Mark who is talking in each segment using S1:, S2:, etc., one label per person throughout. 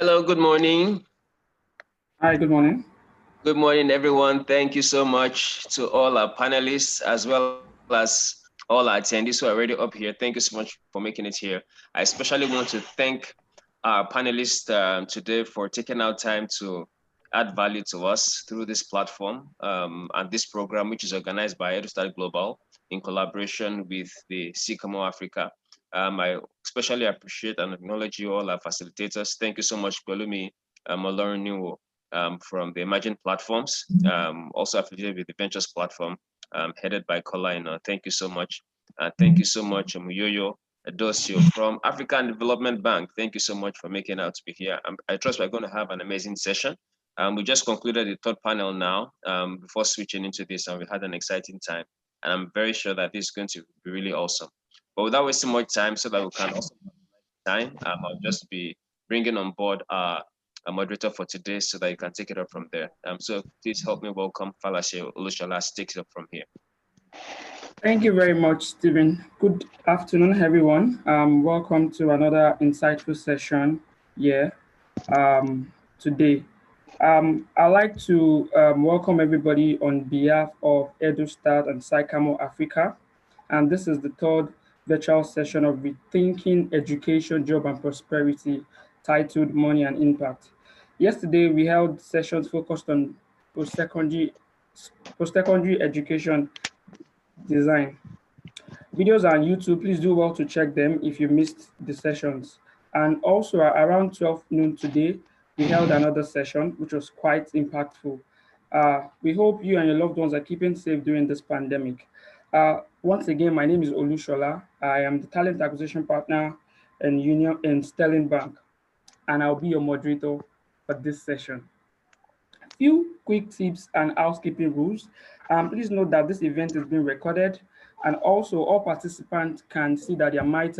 S1: Hello, good morning.
S2: Hi, good morning.
S1: Good morning, everyone. Thank you so much to all our panelists as well as all our attendees who are already up here. Thank you so much for making it here. I especially want to thank our panelists today for taking out time to add value to us through this platform and this program, which is organized by EduStart Global in collaboration with the Sycamore Africa. I especially appreciate and acknowledge you all, our facilitators. Thank you so much, Pelumi Malorinu, from the Emerging Platforms, also affiliated with the Ventures platform, headed by Kola. Thank you so much. Thank you so much, Muyoyo Adosio from African Development Bank. Thank you so much for making out to be here. I trust we're going to have an amazing session. We just concluded the third panel now before switching into this, and we had an exciting time. And I'm very sure that this is going to be really awesome. But without wasting much time, so that we can also have time, I'll just be bringing on board a moderator for today so that you can take it up from there. So please help me welcome Falashe Olushola. Take it up from here.
S2: Thank you very much, Stephen. Good afternoon, everyone. Welcome to another insightful session here today. I'd like to welcome everybody on behalf of EduStart and Sycamore Africa. And this is the third virtual session of Rethinking Education, Job and Prosperity, titled Money and Impact. Yesterday, we held sessions focused on post-secondary education design. Videos are on YouTube. Please do well to check them if you missed the sessions. And also around 12 noon today, we held another session, which was quite impactful. We hope you and your loved ones are keeping safe during this pandemic. Once again, my name is Olushola. I am the talent acquisition partner in Sterling Bank, and I'll be your moderator for this session. Few quick tips and housekeeping rules. Please note that this event is being recorded, and also all participants can see that their mics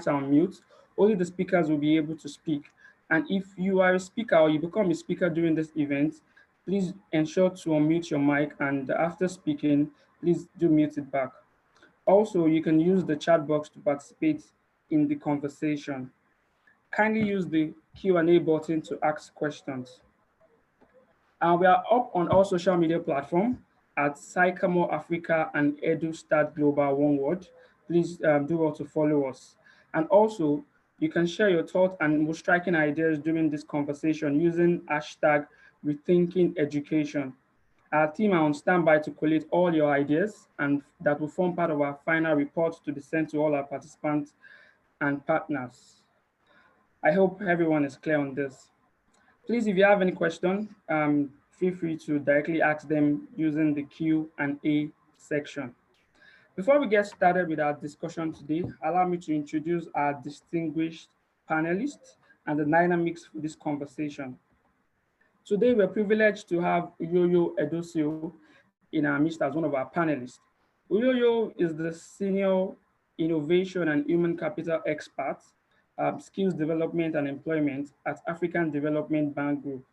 S2: are on mute. Only the speakers will be able to speak. And if you are a speaker or you become a speaker during this event, please ensure to unmute your mic, and after speaking, please do mute it back. Also, you can use the chat box to participate in the conversation. Kindly use the Q&A button to ask questions. We are up on all social media platforms at Sycamore Africa and EduStart Global, one word. Please do well to follow us. And also, you can share your thoughts and most striking ideas during this conversation using hashtag Rethinking Education. Our team are on standby to collate all your ideas, and that will form part of our final report to be sent to all our participants and partners. I hope everyone is clear on this. Please, if you have any questions, feel free to directly ask them using the Q&A section. Before we get started with our discussion today, allow me to introduce our distinguished panelists and the dynamics for this conversation. Today, we're privileged to have Uyoyo Edosio in our midst as one of our panelists. Uyoyo is the Senior Innovation and Human Capital Expert, Skills Development and Employment at African Development Bank Group.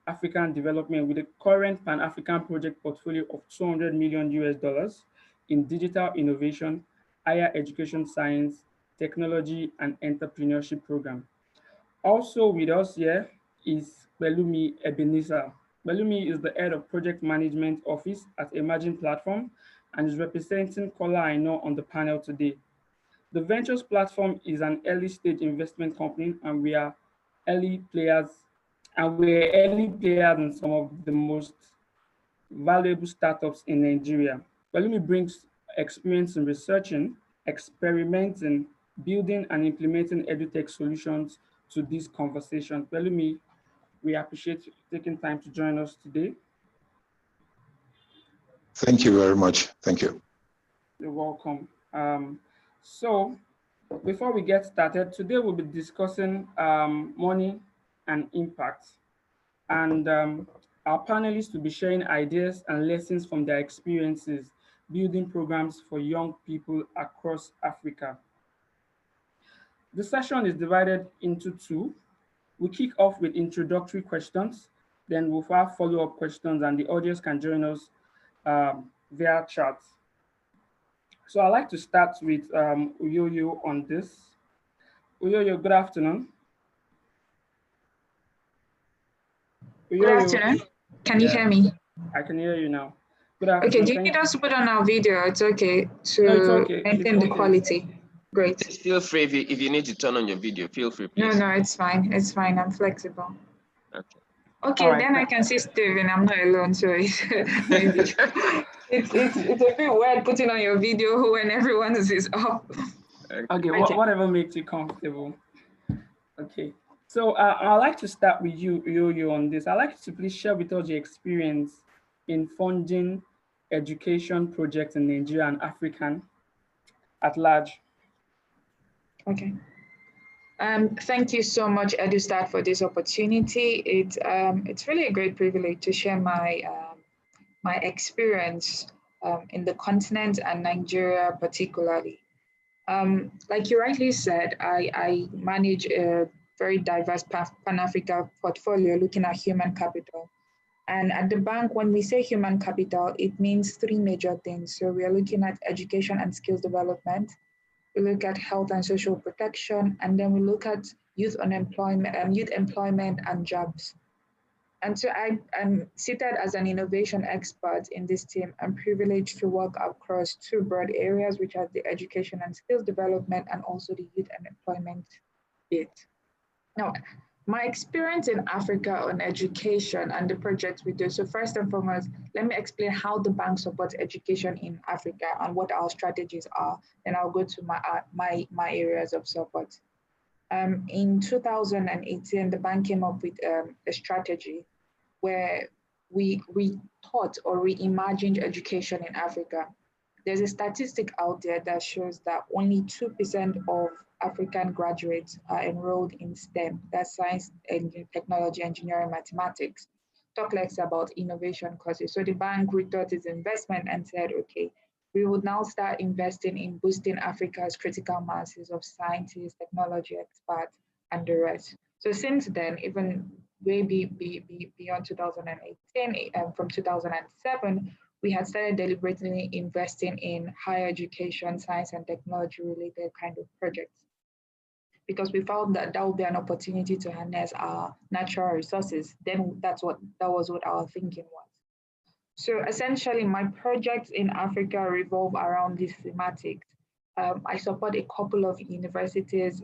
S2: African development with a current Pan-African project portfolio of 200 million US dollars in digital innovation, higher education science, technology, and entrepreneurship program. Also with us here is Pelumi Ebenezer. Pelumi is the head of project management office at Emerging Platform and is representing Kola Aino on the panel today. The Ventures platform is an early stage investment company, and we are early players in some of the most valuable startups in Nigeria. Pelumi brings experience in researching, experimenting, building and implementing edutech solutions to this conversation. Pelumi, we appreciate you taking time to join us today.
S3: Thank you very much. Thank you.
S2: You're welcome. So before we get started, today we'll be discussing money and impact. And our panelists will be sharing ideas and lessons from their experiences building programs for young people across Africa. The session is divided into two. We kick off with introductory questions, then we'll have follow-up questions, and the audience can join us via chat. So I'd like to start with Uyoyo on this. Uyoyo, good afternoon. We
S4: Good
S2: hear you.
S4: afternoon. Can you
S2: Yeah,
S4: hear me?
S2: I can hear you now. Good
S4: Okay,
S2: afternoon.
S4: do you need us to put on our video? It's okay
S2: No, it's
S4: to
S2: okay. It's
S4: maintain the
S2: okay.
S4: quality. Great.
S1: Please feel free if you need to turn on your video. Feel free,
S4: No,
S1: please.
S4: no, it's fine. It's fine. I'm flexible.
S1: Okay.
S4: Okay,
S2: All right.
S4: then I can see Steven. I'm not alone, so it's a bit weird putting on your video when everyone is up.
S2: Okay,
S4: Okay.
S2: whatever makes you comfortable. Okay. So I'd like to start with you on this. I'd like you to please share with us your experience in funding education projects in Nigeria and African at large.
S4: Okay. Thank you so much, EduStart, for this opportunity. It's really a great privilege to share my experience in the continent and Nigeria particularly. Like you rightly said, I manage a very diverse Pan-Africa portfolio looking at human capital. And at the bank, when we say human capital, it means three major things. So we are looking at education and skills development. We look at health and social protection, and then we look at youth unemployment, youth employment and jobs. And so I'm seated as an innovation expert in this team. I'm privileged to work across two broad areas, which are the education and skills development and also the youth and employment bit. Now, my experience in Africa on education and the projects we do. So first and foremost, let me explain how the bank supports education in Africa and what our strategies are. Then I'll go to my areas of support. In 2018, the bank came up with a strategy where we rethought or reimagined education in Africa. There's a statistic out there that shows that only 2% of African graduates are enrolled in STEM, that's science, technology, engineering, mathematics. Talk less about innovation courses. So the bank rethought its investment and said, okay, we would now start investing in boosting Africa's critical masses of scientists, technology experts, and the rest. So since then, even way beyond 2018, from 2007, we had started deliberately investing in higher education, science and technology related kind of projects because we found that that would be an opportunity to harness our natural resources. Then that was what our thinking was. So essentially, my projects in Africa revolve around these thematics. I support a couple of universities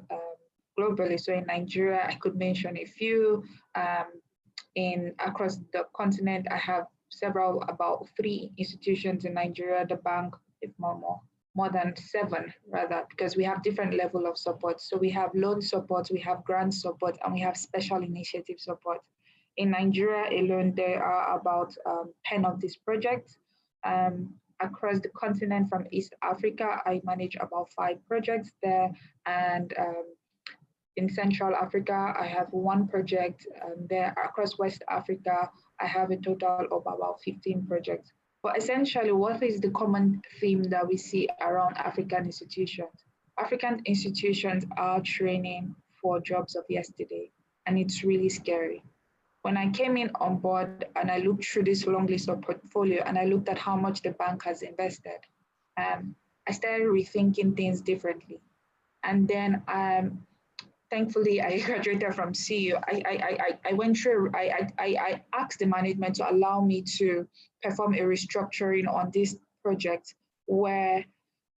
S4: globally. So in Nigeria, I could mention a few. Across the continent, I have about 3 institutions in Nigeria, the bank, if more than 7 rather, because we have different level of support. So we have loan support, we have grant support, and we have special initiative support. In Nigeria alone, there are about 10 of these projects. Across the continent from East Africa, I manage about 5 projects there. And in Central Africa, I have 1 project. There across West Africa, I have a total of about 15 projects. But essentially, what is the common theme that we see around African institutions? African institutions are training for jobs of yesterday, and it's really scary. When I came in on board and I looked through this long list of portfolio and I looked at how much the bank has invested, I started rethinking things differently. And then thankfully, I graduated from CU. I went through, I asked the management to allow me to perform a restructuring on this project where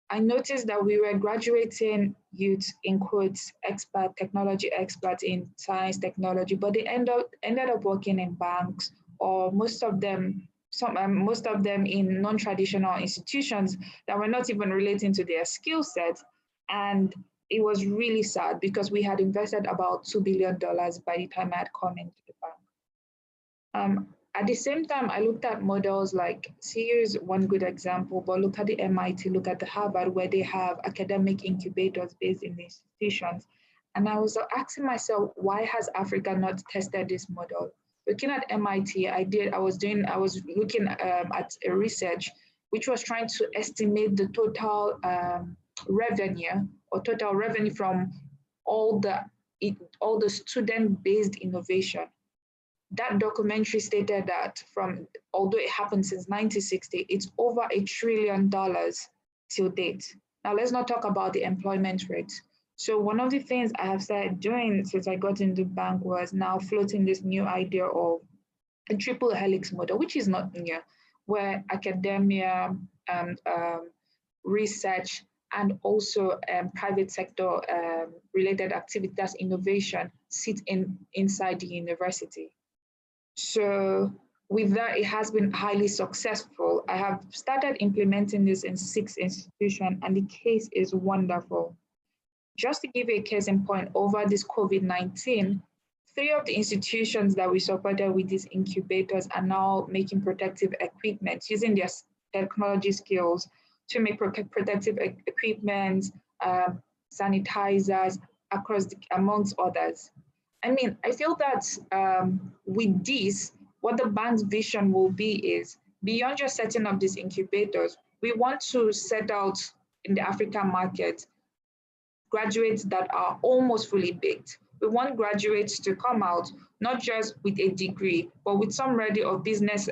S4: I noticed that we were graduating youth, in quotes, technology experts in science, technology, but they ended up working in banks, or most of them in non-traditional institutions that were not even relating to their skill set. And it was really sad because we had invested about $2 billion by the time I had come into the bank. At the same time, I looked at models like CU is one good example, but look at the MIT, look at the Harvard, where they have academic incubators based in the institutions. And I was asking myself, why has Africa not tested this model? Looking at MIT, I was looking at a research which was trying to estimate the total revenue from all the student-based innovation. That documentary stated that although it happened since 1960, it's over $1 trillion till date. Now let's not talk about the employment rate. So one of the things I have started doing since I got into the bank was now floating this new idea of a triple helix model, which is not new, where academia, research, and also private sector related activity, that's innovation, sit inside the university. So with that, it has been highly successful. I have started implementing this in 6 institutions, and the case is wonderful. Just to give you a case in point, over this COVID-19, 3 of the institutions that we supported with these incubators are now making protective equipment, using their technology skills to make protective equipment, sanitizers, amongst others. I mean, I feel that with this, what the bank's vision will be is, beyond just setting up these incubators, we want to set out in the African market graduates that are almost fully baked. We want graduates to come out not just with a degree, but with some ready of business,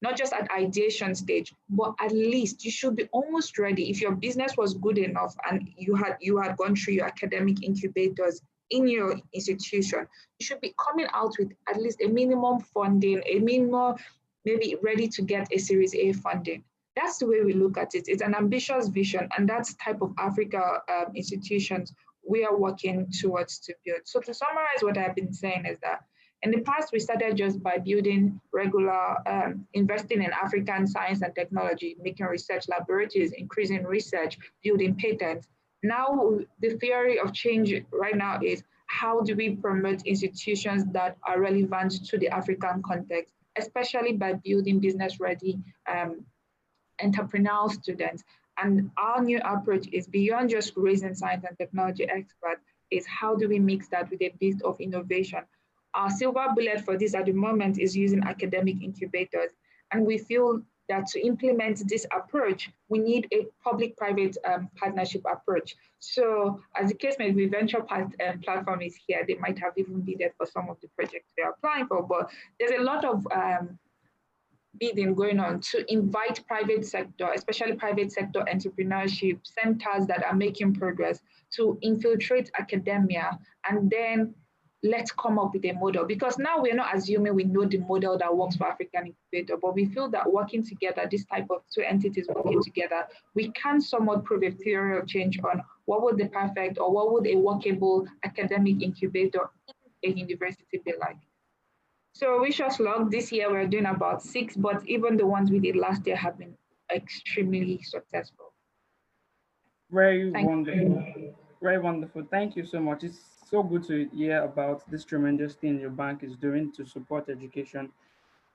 S4: not just at ideation stage, but at least you should be almost ready. If your business was good enough and you had gone through your academic incubators in your institution, you should be coming out with at least a minimum funding, a minimum, maybe ready to get a Series A funding. That's the way we look at it. It's an ambitious vision, and that's the type of Africa institutions we are working towards to build. So to summarize what I've been saying is that in the past, we started just by building regular, investing in African science and technology, making research laboratories, increasing research, building patents. Now, the theory of change right now is, how do we promote institutions that are relevant to the African context, especially by building business-ready entrepreneurial students. And our new approach is beyond just raising science and technology experts, is how do we mix that with a bit of innovation. Our silver bullet for this at the moment is using academic incubators. And we feel that to implement this approach, we need a public-private partnership approach. So as the case may be, venture platform is here. They might have even bidded for some of the projects they're applying for, but there's a lot of bidding going on to invite private sector, especially private sector entrepreneurship centers that are making progress, to infiltrate academia, and then let's come up with a model. Because now we're not assuming we know the model that works for African incubator, but we feel that working together, this type of 2 entities working together, we can somewhat prove a theory of change on what would the perfect or what would a workable academic incubator in a university be like. So wish us luck. This year we're doing about 6, but even the ones we did last year have been extremely successful.
S2: Very wonderful. Very wonderful. Thank you so much. It's so good to hear about this tremendous thing your bank is doing to support education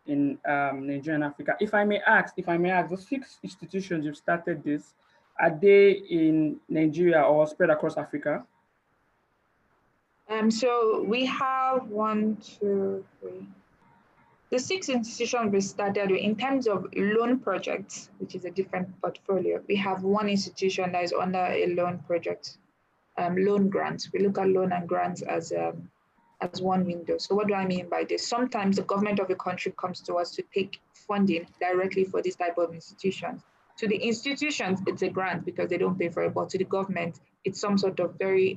S2: in Nigeria and Africa. If I may ask, the 6 institutions you've started this, are they in Nigeria or spread across Africa?
S4: So we have 1, 2, 3. The 6 institutions we started with, in terms of loan projects, which is a different portfolio, we have 1 institution that is under a loan project, loan grants. We look at loan and grants as one window. So what do I mean by this? Sometimes the government of a country comes to us to take funding directly for this type of institutions. To the institutions, it's a grant because they don't pay for it, but to the government, it's some sort of very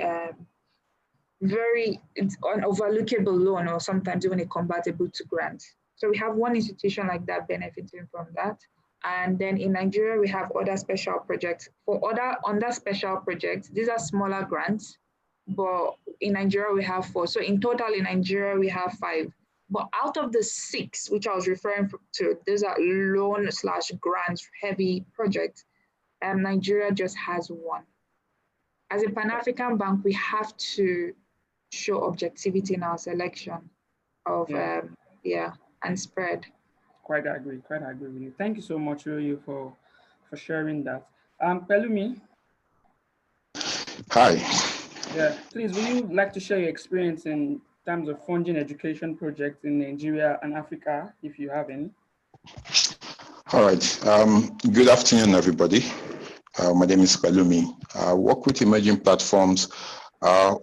S4: it's an overlookable loan, or sometimes even a convertible to grant. So we have 1 institution like that benefiting from that. And then in Nigeria, we have other special projects. Under special projects, these are smaller grants, but in Nigeria, we have 4. So in total in Nigeria, we have 5. But out of the 6, which I was referring to, these are loan/grants heavy projects, Nigeria just has 1. As a Pan-African bank, we have to show objectivity in our selection of and spread.
S2: Quite agree with you. Thank you so much, Royo, for sharing that. Pelumi.
S3: Hi.
S2: Yeah, please, would you like to share your experience in terms of funding education projects in Nigeria and Africa, if you have any?
S3: All right. Good afternoon, everybody. My name is Pelumi. I work with Emerging Platforms,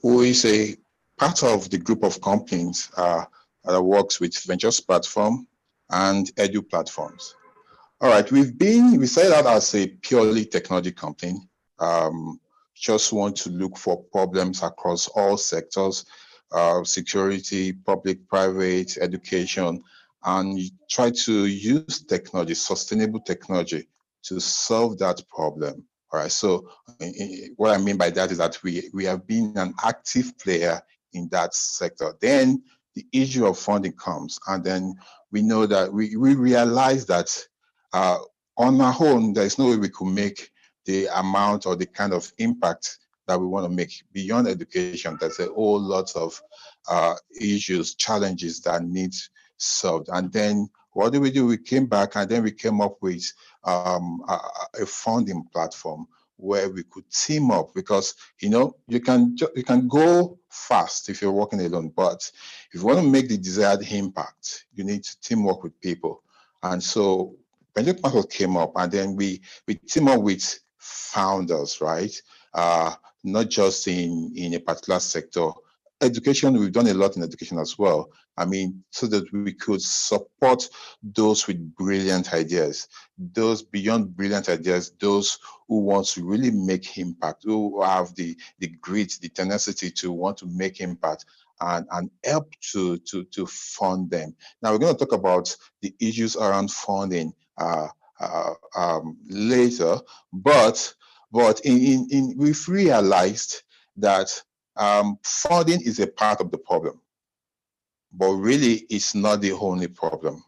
S3: who is a part of the group of companies that works with Ventures Platform and Edu Platforms. All right, we started out as a purely technology company. Just want to look for problems across all sectors, security, public, private, education, and you try to use technology, sustainable technology, to solve that problem. All right. So what I mean by that is that we have been an active player in that sector. Then the issue of funding comes, and then we know that we realize that on our own, there is no way we could make the amount or the kind of impact that we want to make beyond education. There's a whole lot of issues, challenges that need solved. And then what did we do? We came back and then we came up with a funding platform where we could team up, because you can go fast if you're working alone, but if you want to make the desired impact, you need to team up with people. And so Venture Capital came up, and then we team up with founders, right? Not just in a particular sector. Education, we've done a lot in education as well. I mean, so that we could support those with brilliant ideas, those beyond brilliant ideas, those who want to really make impact, who have the grit, the tenacity to want to make impact, and help to fund them. Now we're going to talk about the issues around funding later, but we've realized that funding is a part of the problem, but really it's not the only problem.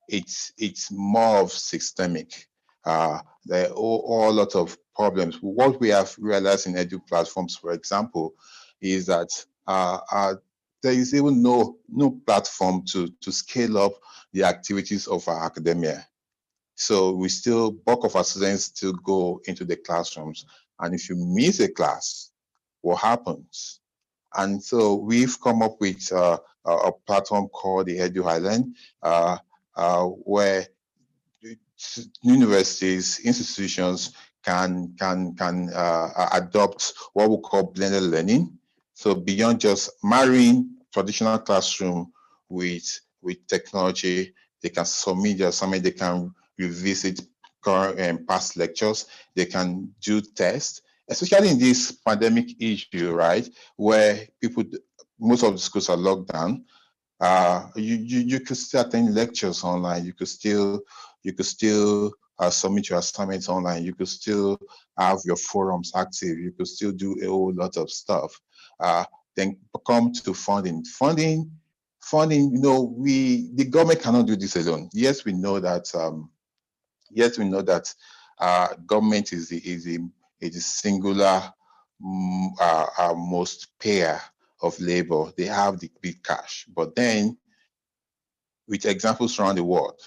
S3: It's more of systemic. There are all lot of problems. What we have realized in edu platforms, for example, is that there is even no platform to scale up the activities of our academia. So we still, bulk of our students still go into the classrooms. And if you miss a class, what happens? And so we've come up with a platform called the Edu Island, where universities, institutions can adopt what we call blended learning. So beyond just marrying traditional classroom with technology, they can submit their assignment, they can revisit current and past lectures, they can do tests, especially in this pandemic issue, right, where most of the schools are locked down. You could still attend lectures online. You could still submit your assignments online. You could still have your forums active. You could still do a whole lot of stuff. Then come to funding. Funding. The government cannot do this alone. Yes, we know that. Government is the singular most payer of labor. They have the big cash, but then with examples around the world,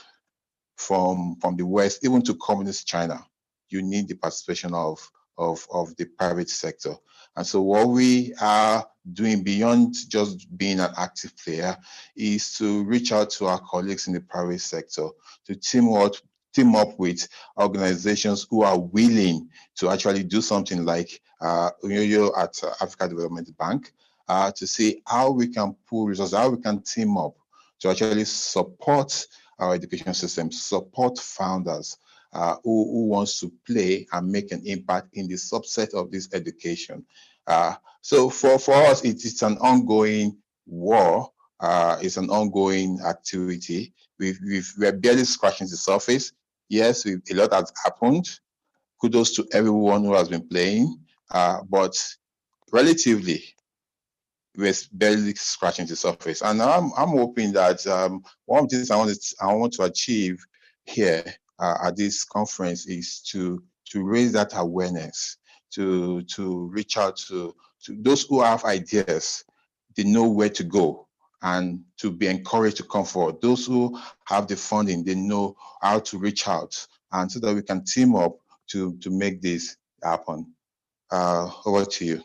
S3: from the West, even to communist China, you need the participation of the private sector. And so what we are doing beyond just being an active player is to reach out to our colleagues in the private sector to team up with organizations who are willing to actually do something like at Africa Development Bank, to see how we can pool resources, how we can team up to actually support our education system, support founders who wants to play and make an impact in the subset of this education. So for us, it's an ongoing war. It's an ongoing activity. We're barely scratching the surface. Yes, a lot has happened. Kudos to everyone who has been playing, but relatively, we're barely scratching the surface. And I'm hoping that one of the things I want to achieve here at this conference is to raise that awareness, to reach out to those who have ideas. They know where to go, and to be encouraged to come forward. Those who have the funding, they know how to reach out, and so that we can team up to make this happen. Over to you.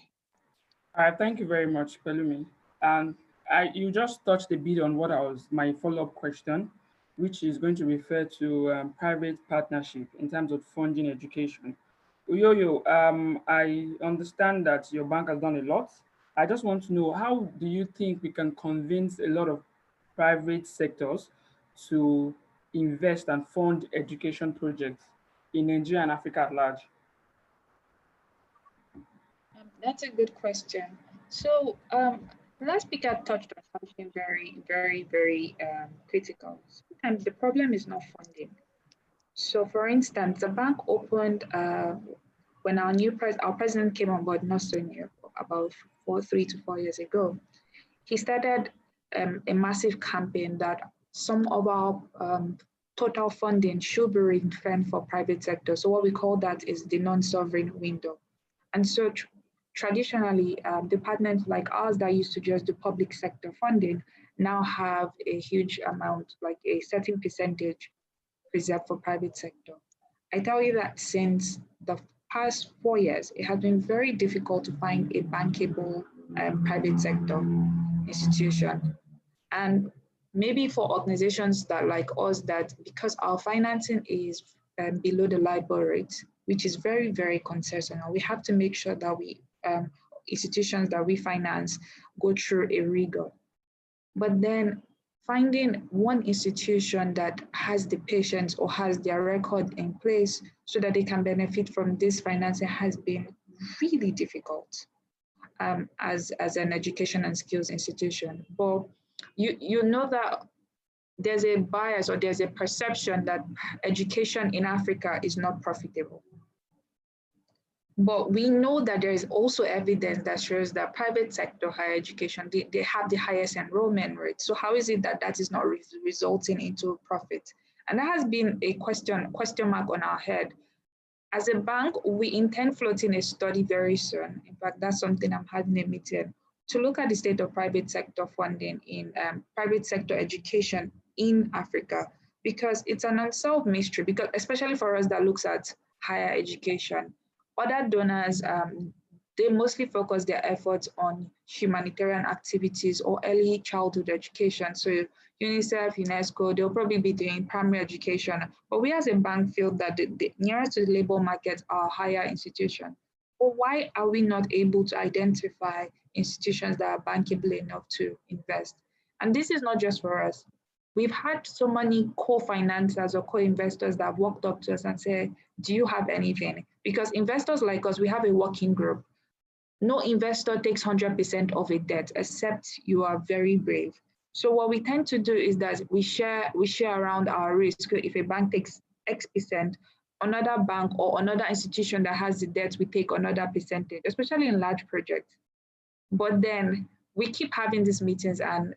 S2: Thank you very much, Pelumi. And you just touched a bit on what I was my follow-up question, which is going to refer to private partnership in terms of funding education. Uyoyo, I understand that your bank has done a lot. I just want to know, how do you think we can convince a lot of private sectors to invest and fund education projects in Nigeria and Africa at large?
S4: That's a good question. So The last speaker touched on something very critical. Sometimes the problem is not funding. So, for instance, the bank opened when our president came on board, not so new, about 3 to 4 years ago. He started a massive campaign that some of our total funding should be ring-fenced for private sector. So what we call that is the non-sovereign window. And so traditionally, departments like ours that used to just do public sector funding now have a huge amount, like a certain percentage reserved for private sector. I tell you that since the past 4 years, it has been very difficult to find a bankable private sector institution. And maybe for organizations that like us, that because our financing is below the LIBOR rate, which is very concerned, we have to make sure that we institutions that we finance go through a rigor. But then finding one institution that has the patience or has their record in place so that they can benefit from this financing has been really difficult as an education and skills institution. But you know that there's a bias or there's a perception that education in Africa is not profitable. But we know that there is also evidence that shows that private sector higher education, they have the highest enrollment rate. So how is it that that is not resulting into profit? And that has been a question mark on our head. As a bank, we intend floating a study very soon. In fact, that's something I'm having a meeting to look at the state of private sector funding in private sector education in Africa, because it's an unsolved mystery, because especially for us that looks at higher education. Other donors, they mostly focus their efforts on humanitarian activities or early childhood education. So UNICEF, UNESCO, they'll probably be doing primary education. But we as a bank feel that the nearest to the labor market are higher institutions. But why are we not able to identify institutions that are bankable enough to invest? And this is not just for us. We've had so many co-financers or co-investors that have walked up to us and said, do you have anything? Because investors like us, we have a working group. No investor takes 100% of a debt, except you are very brave. So what we tend to do is that we share around our risk. If a bank takes X%, another bank or another institution that has the debt, we take another percentage, especially in large projects. But then we keep having these meetings, and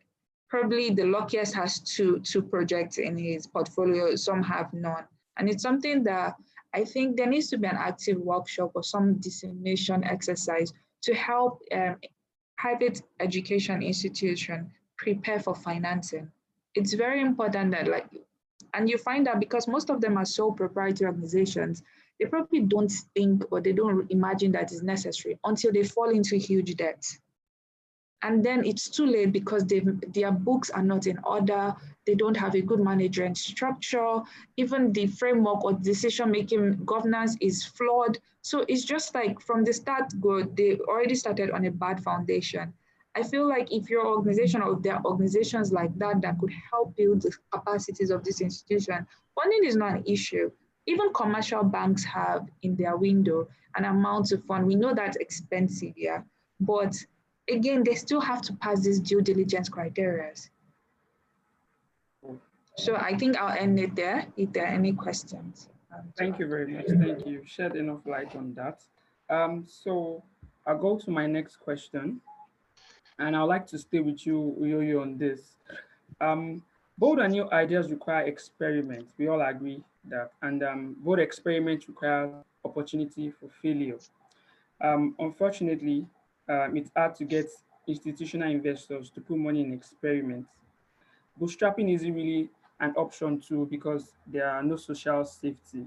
S4: probably the luckiest has two projects in his portfolio, some have none. And it's something that I think there needs to be an active workshop or some dissemination exercise to help private education institutions prepare for financing. It's very important that and you find that because most of them are sole proprietary organizations, they probably don't think or they don't imagine that is necessary until they fall into huge debt. And then it's too late because their books are not in order. They don't have a good management structure. Even the framework or decision-making governance is flawed. So it's just like from the start, they already started on a bad foundation. I feel like if your organization or there are organizations like that that could help build the capacities of this institution, funding is not an issue. Even commercial banks have in their window an amount to fund. We know that's expensive, yeah, but again, they still have to pass these due diligence criteria. So I think I'll end it there. If there are any questions.
S2: Thank you very much. Thank you. Shed enough light on that. So I'll go to my next question. And I'd like to stay with you, Uyoyo, on this. Bold and new ideas require experiment. We all agree that. And bold experiment requires opportunity for failure. Unfortunately, it's hard to get institutional investors to put money in experiments. Bootstrapping isn't really an option too because there are no social safety.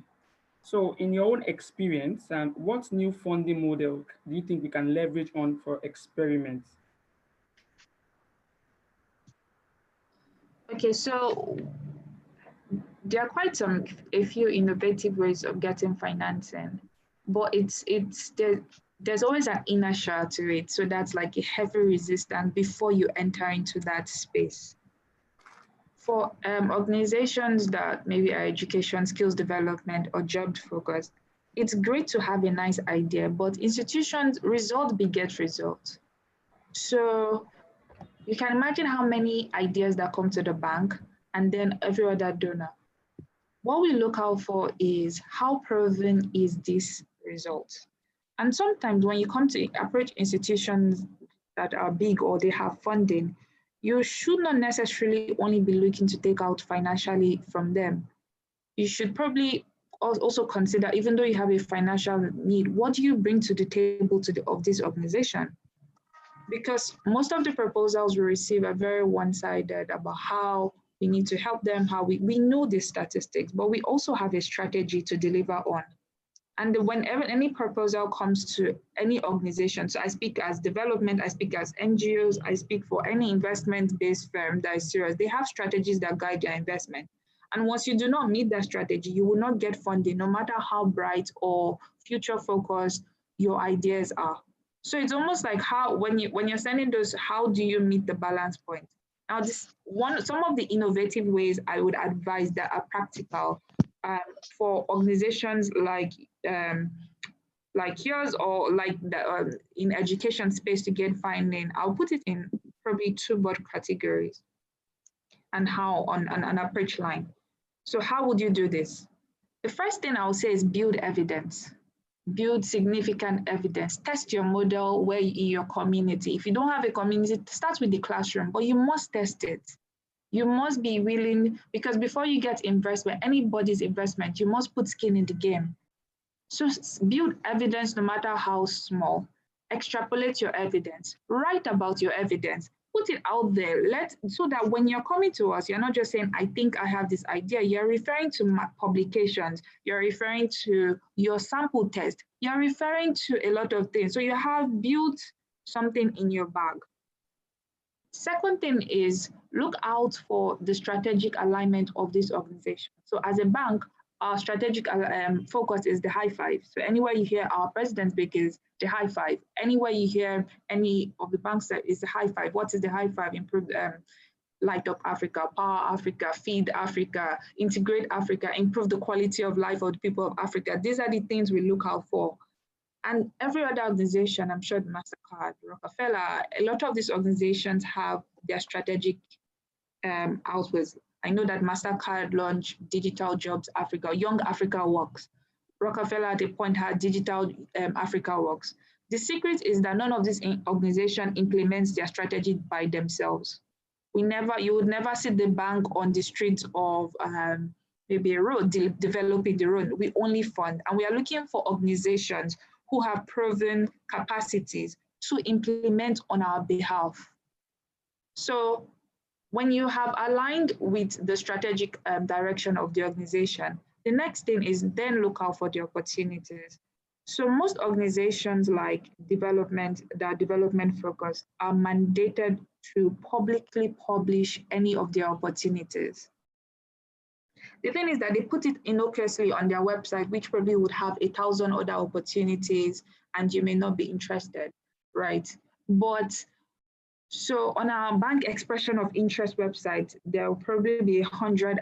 S2: So in your own experience, what new funding model do you think we can leverage on for experiments?
S4: Okay, so there are quite a few innovative ways of getting financing, but there's always an inertia to it. So that's like a heavy resistance before you enter into that space. For organizations that maybe are education, skills development, or job focused, it's great to have a nice idea, but institutions result beget result. So You can imagine how many ideas that come to the bank and then every other donor. What we look out for is how proven is this result? And sometimes when you come to approach institutions that are big or they have funding, you should not necessarily only be looking to take out financially from them. You should probably also consider, even though you have a financial need, what do you bring to the table of this organization? Because most of the proposals we receive are very one-sided about how we need to help them, how we know the statistics, but we also have a strategy to deliver on. And whenever any proposal comes to any organization, so I speak as development, I speak as NGOs, I speak for any investment-based firm that is serious, they have strategies that guide their investment. And once you do not meet that strategy, you will not get funding, no matter how bright or future-focused your ideas are. So it's almost like how when you're sending those, how do you meet the balance point? Now, some of the innovative ways I would advise that are practical for organizations like yours or like the in education space to get funding. I'll put it in probably two broad categories and how on an approach line. So how would you do this? The first thing I would say is build evidence. Build significant evidence. Test your model where in your community. If you don't have a community, start with the classroom, but you must test it. You must be willing, because before you get investment, anybody's investment, you must put skin in the game. So build evidence no matter how small. Extrapolate your evidence. Write about your evidence. Put it out there, so that when you're coming to us, you're not just saying, I think I have this idea. You're referring to publications. You're referring to your sample test. You're referring to a lot of things. So you have built something in your bag. Second thing is look out for the strategic alignment of this organization. So as a bank, our strategic focus is the high five. So anywhere you hear our president speak is the high five. Anywhere you hear any of the banks is the high five. What is the high five? Improve, light up Africa, power Africa, feed Africa, integrate Africa, improve the quality of life of the people of Africa. These are the things we look out for. And every other organization, I'm sure MasterCard, Rockefeller, a lot of these organizations have their strategic outwards. I know that MasterCard launched Digital Jobs Africa, Young Africa Works. Rockefeller at a point had Digital Africa Works. The secret is that none of these organizations implements their strategy by themselves. You would never see the bank on the streets of maybe a road, developing the road. We only fund, and we are looking for organizations who have proven capacities to implement on our behalf. So when you have aligned with the strategic direction of the organization, the next thing is then look out for the opportunities. So most organizations like development, that are development focused, are mandated to publicly publish any of their opportunities. The thing is that they put it innocuously on their website, which probably would have 1,000 other opportunities, and you may not be interested, right? But so on our bank expression of interest website, there will probably be 100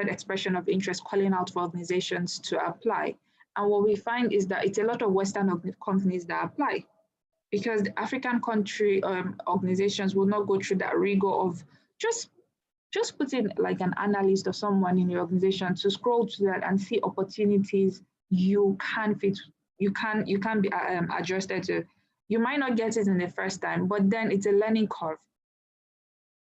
S4: expression of interest calling out for organizations to apply. And what we find is that it's a lot of Western companies that apply, because the African country organizations will not go through that rigor of just put in like an analyst or someone in your organization to scroll to that and see opportunities you can fit, you can be adjusted to. You might not get it in the first time, but then it's a learning curve.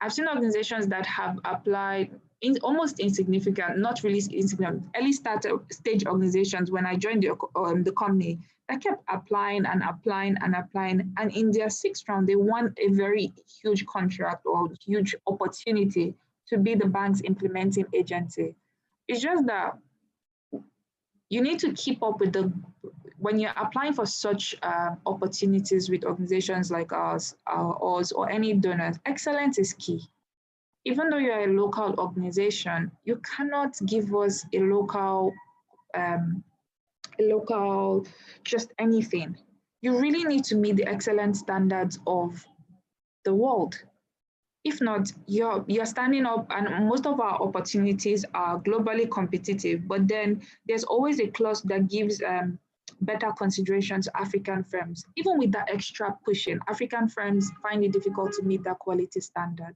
S4: I've seen organizations that have applied almost insignificant, not really insignificant, early stage organizations. When I joined the company, that kept applying and applying and applying. And in their 6th round, they won a very huge contract or huge opportunity to be the bank's implementing agency. It's just that you need to keep up with when you're applying for such opportunities with organizations like ours or any donors, excellence is key. Even though you're a local organization, you cannot give us a local just anything. You really need to meet the excellent standards of the world. If not, you're standing up, and most of our opportunities are globally competitive, but then there's always a clause that gives better consideration to African firms. Even with that extra pushing, African firms find it difficult to meet that quality standard.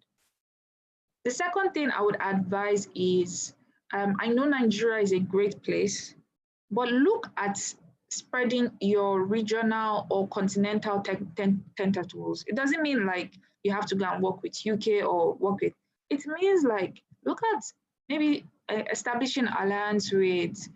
S4: The second thing I would advise is, I know Nigeria is a great place, but look at spreading your regional or continental tentacles. It doesn't mean like you have to go and work with UK or work with, it means like, look at maybe establishing alliance with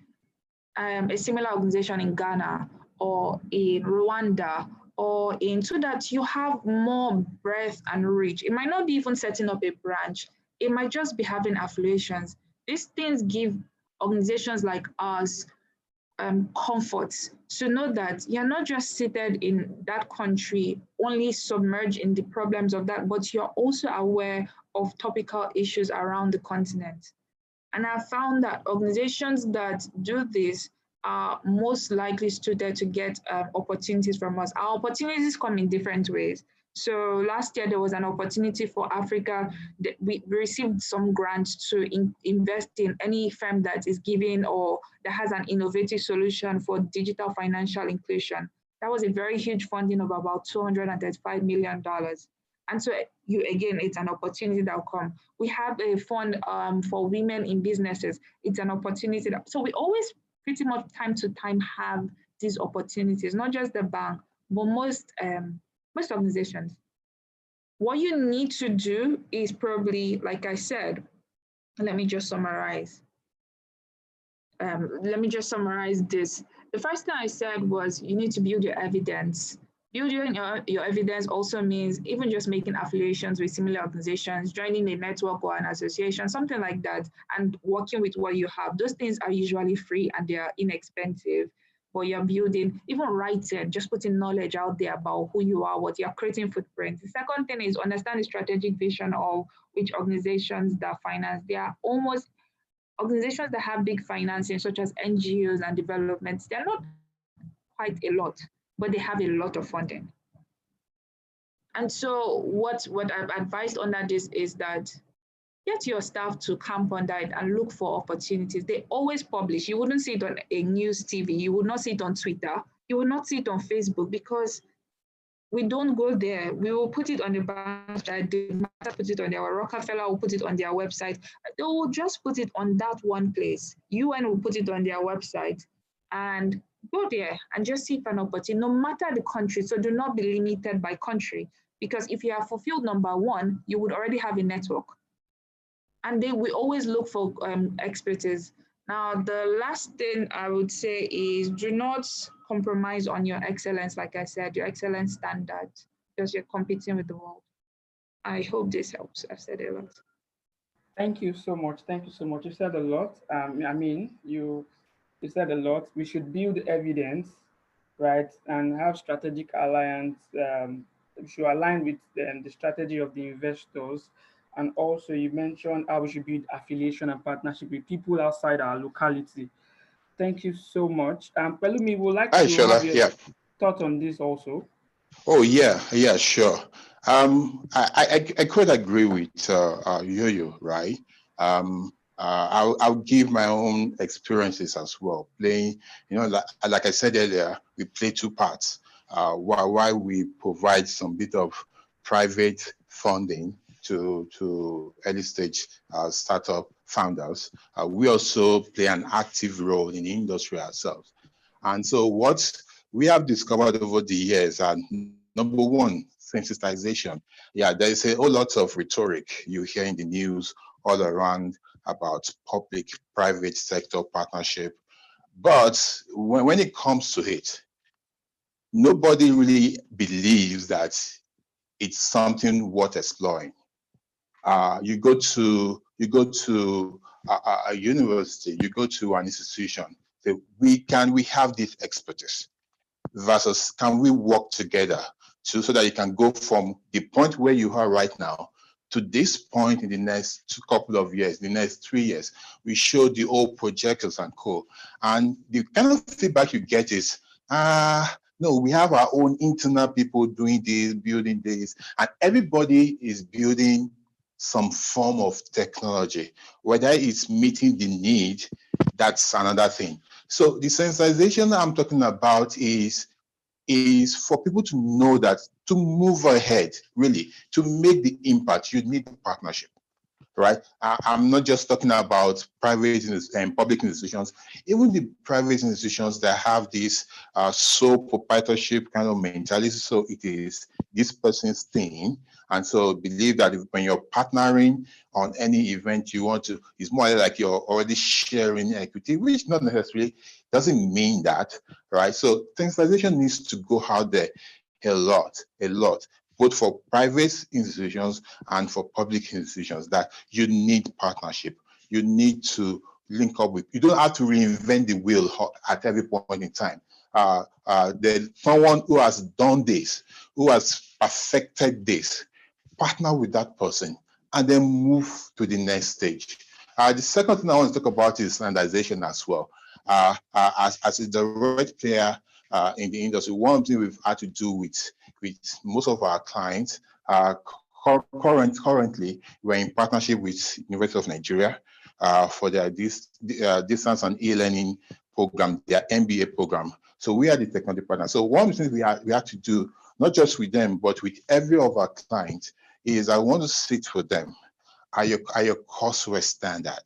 S4: a similar organization in Ghana or in Rwanda, or in, so that you have more breadth and reach. It might not be even setting up a branch. It might just be having affiliations. These things give organizations like us comfort to know that you're not just seated in that country, only submerged in the problems of that, but you're also aware of topical issues around the continent. And I found that organizations that do this are most likely suited to get opportunities from us. Our opportunities come in different ways. So last year there was an opportunity for Africa. We received some grants to invest in any firm that is giving or that has an innovative solution for digital financial inclusion. That was a very huge funding of about $235 million. And so again, it's an opportunity that will come. We have a fund for women in businesses. It's an opportunity. So we always pretty much time to time have these opportunities, not just the bank, but most organizations. What you need to do is probably, like I said, let me just summarize. This. The first thing I said was you need to build your evidence. Building your evidence also means even just making affiliations with similar organizations, joining a network or an association, something like that, and working with what you have. Those things are usually free and they are inexpensive, but you're building, even writing, just putting knowledge out there about who you are, what you're creating footprints. The second thing is understand the strategic vision of which organizations that finance. They are almost organizations that have big financing, such as NGOs and developments. They're not quite a lot, but they have a lot of funding. And so what I've advised under this is that get your staff to camp under it and look for opportunities. They always publish. You wouldn't see it on a news TV. You would not see it on Twitter. You will not see it on Facebook because we don't go there. We will put it on the bank, the Matter put it on their Rockefeller will put it on their website. They will just put it on that one place. UN will put it on their website and go there and just seek an opportunity, no matter the country. So do not be limited by country, because if you have fulfilled number one, you would already have a network. And we always look for expertise. Now, the last thing I would say is do not compromise on your excellence, like I said, your excellence standard, because you're competing with the world. I hope this helps. I've said a lot.
S2: Thank you so much. Thank you so much. You said a lot. You said a lot. We should build evidence, right, and have strategic alliance. We should align with the strategy of the investors. And also, you mentioned how we should build affiliation and partnership with people outside our locality. Thank you so much. Pelumi, would like
S3: Hi,
S2: to have
S3: Shola.
S2: your
S3: Yeah.
S2: thought on this also.
S3: Oh, yeah, sure. I could agree with Yo-Yo, right? I'll give my own experiences as well. Playing, like I said earlier, we play two parts. While we provide some bit of private funding to early stage startup founders, we also play an active role in the industry ourselves. And so what we have discovered over the years, and number one, sensitization. Yeah, there is a whole lot of rhetoric you hear in the news all around about public-private sector partnership. But when it comes to it, nobody really believes that it's something worth exploring. You go to a university, you go to an institution, so we have this expertise versus can we work together so that you can go from the point where you are right now to this point in the next couple of years, the next 3 years. We show the old projectors and co. And the kind of feedback you get is, no, we have our own internal people doing this, building this, and everybody is building some form of technology. Whether it's meeting the need, that's another thing. So the sensitization I'm talking about is for people to know that to move ahead, really, to make the impact, you need partnership, right? I'm not just talking about private and public institutions, even the private institutions that have this sole proprietorship kind of mentality. So it is this person's thing. And so believe that when you're partnering on any event you want to, it's more like you're already sharing equity, which not necessarily doesn't mean that, right? So sensitization needs to go out there a lot, both for private institutions and for public institutions, that you need partnership. You need to link up with, you don't have to reinvent the wheel at every point in time. There's someone who has done this, who has perfected this, partner with that person and then move to the next stage. The second thing I want to talk about is standardization as well. As a direct player in the industry, one thing we've had to do with most of our clients, currently, we're in partnership with University of Nigeria for their distance and e-learning program, their MBA program. So we are the technology partner. So one of the things we have to do, not just with them, but with every of our clients, is I want to sit for them. Are your courseware standard?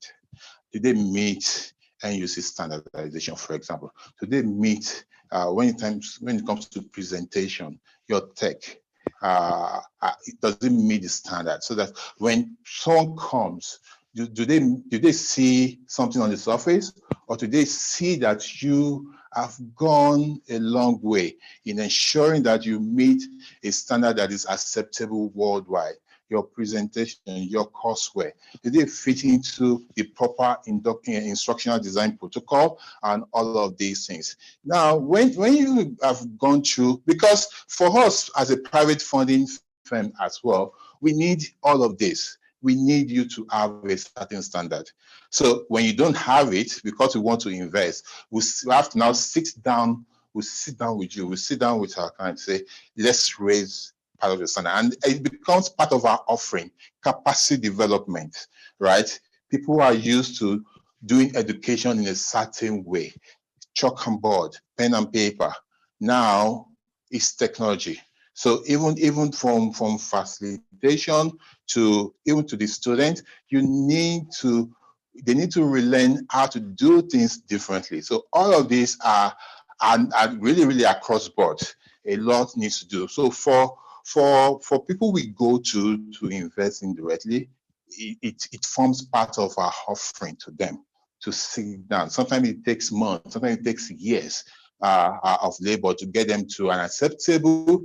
S3: Do they meet NUC standardization, for example? Do they meet when it comes to presentation, your tech? Does it meet the standard? So that when someone comes, do they see something on the surface, or do they see that you have gone a long way in ensuring that you meet a standard that is acceptable worldwide? Your presentation, your courseware, do they fit into the proper instructional design protocol and all of these things? Now, when you have gone through, because for us as a private funding firm as well, we need all of this. We need you to have a certain standard. So when you don't have it, because we want to invest, we have to now sit down. We'll sit down with you. We'll sit down with our client and say, let's raise part of the standard. And it becomes part of our offering, capacity development, right? People are used to doing education in a certain way, chalk and board, pen and paper. Now it's technology. So even from facilitation to even to the student, they need to relearn how to do things differently. So all of these are really, really across board. A lot needs to do. So for people we go to invest in directly, it forms part of our offering to them to sit down. Sometimes it takes months, sometimes it takes years of labor to get them to an acceptable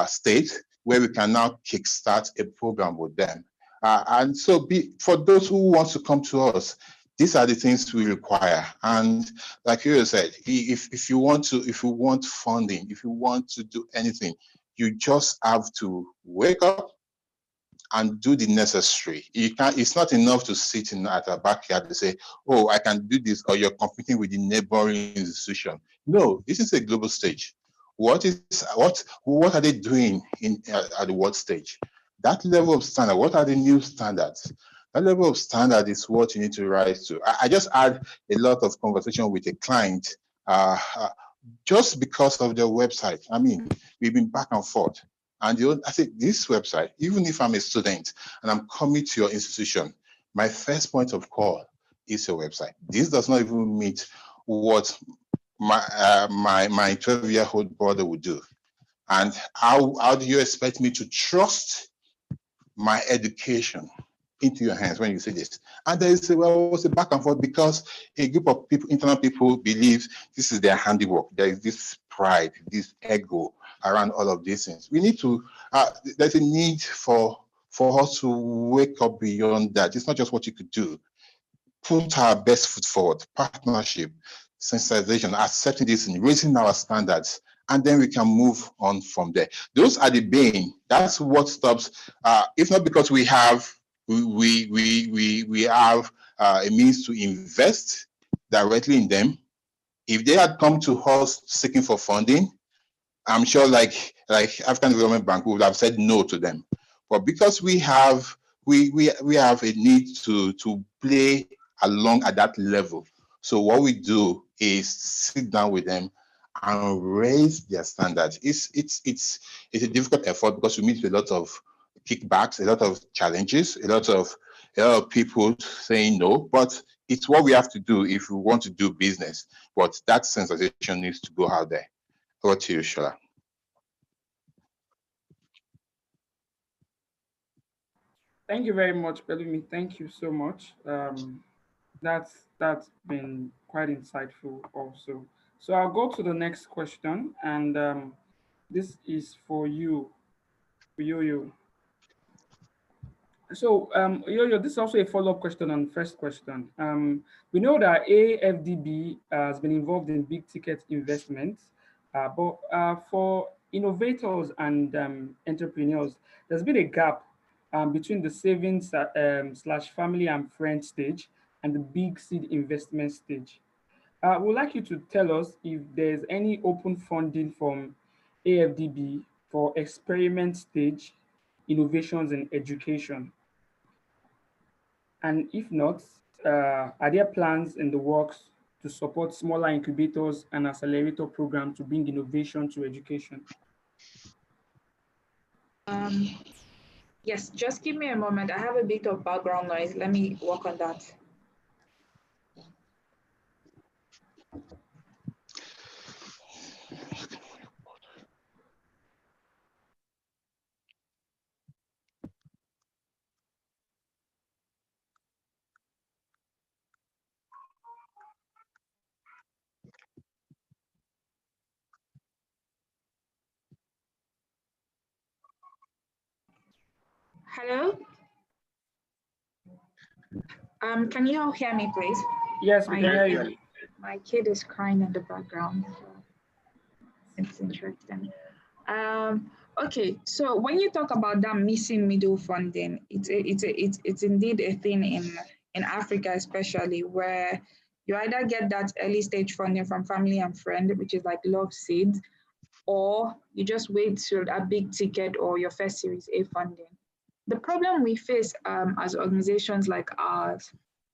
S3: state where we can now kickstart a program with them. And so for those who want to come to us, these are the things we require. And like you said, if you want funding, if you want to do anything, you just have to wake up and do the necessary. It's not enough to sit at a backyard and say, oh, I can do this, or you're competing with the neighboring institution. No, this is a global stage. What are they doing at the world stage? That level of standard, what are the new standards? That level of standard is what you need to rise to. I just had a lot of conversation with a client just because of their website. I mean, we've been back and forth. And I said, this website, even if I'm a student and I'm coming to your institution, my first point of call is your website. This does not even meet what my 12-year-old brother would do. And how do you expect me to trust my education into your hands when you say this? And there is a back and forth because a group of people, internal people, believe this is their handiwork. There is this pride, this ego around all of these things. We need to, there's a need for us to wake up beyond that. It's not just what you could do. Put our best foot forward, partnership, sensitization, accepting this and raising our standards, and then we can move on from there. Those are the bane. That's what stops, if not because we have a means to invest directly in them. If they had come to us seeking for funding, I'm sure like African Development Bank, we would have said no to them. But because we have a need to play along at that level, So what we do is sit down with them and raise their standards. It's a difficult effort because we meet with a lot of kickbacks, a lot of challenges, a lot of people saying no, but it's what we have to do if we want to do business. But that sensitization needs to go out there. Over to you, Shola.
S2: Thank you very much, Pelumi. Thank you so much. That's been quite insightful also. So I'll go to the next question, and this is for you, Yo-Yo. So, Yo-Yo, this is also a follow-up question on the first question. We know that AFDB has been involved in big ticket investments, but for innovators and entrepreneurs, there's been a gap between the savings slash family and friend stage and the big seed investment stage. We'd like you to tell us if there's any open funding from AFDB for experiment stage innovations in education. And if not, are there plans in the works to support smaller incubators and accelerator programs to bring innovation to education?
S4: Yes, just give me a moment. I have a bit of background noise. Let me work on that. Hello? Can you all hear me, please?
S2: Yes, we can hear you.
S4: My kid is crying in the background. So it's interesting. Okay, so when you talk about that missing middle funding, it's indeed a thing in Africa, especially where you either get that early stage funding from family and friend, which is like love seeds, or you just wait till a big ticket or your first Series A funding. The problem we face as organizations like ours,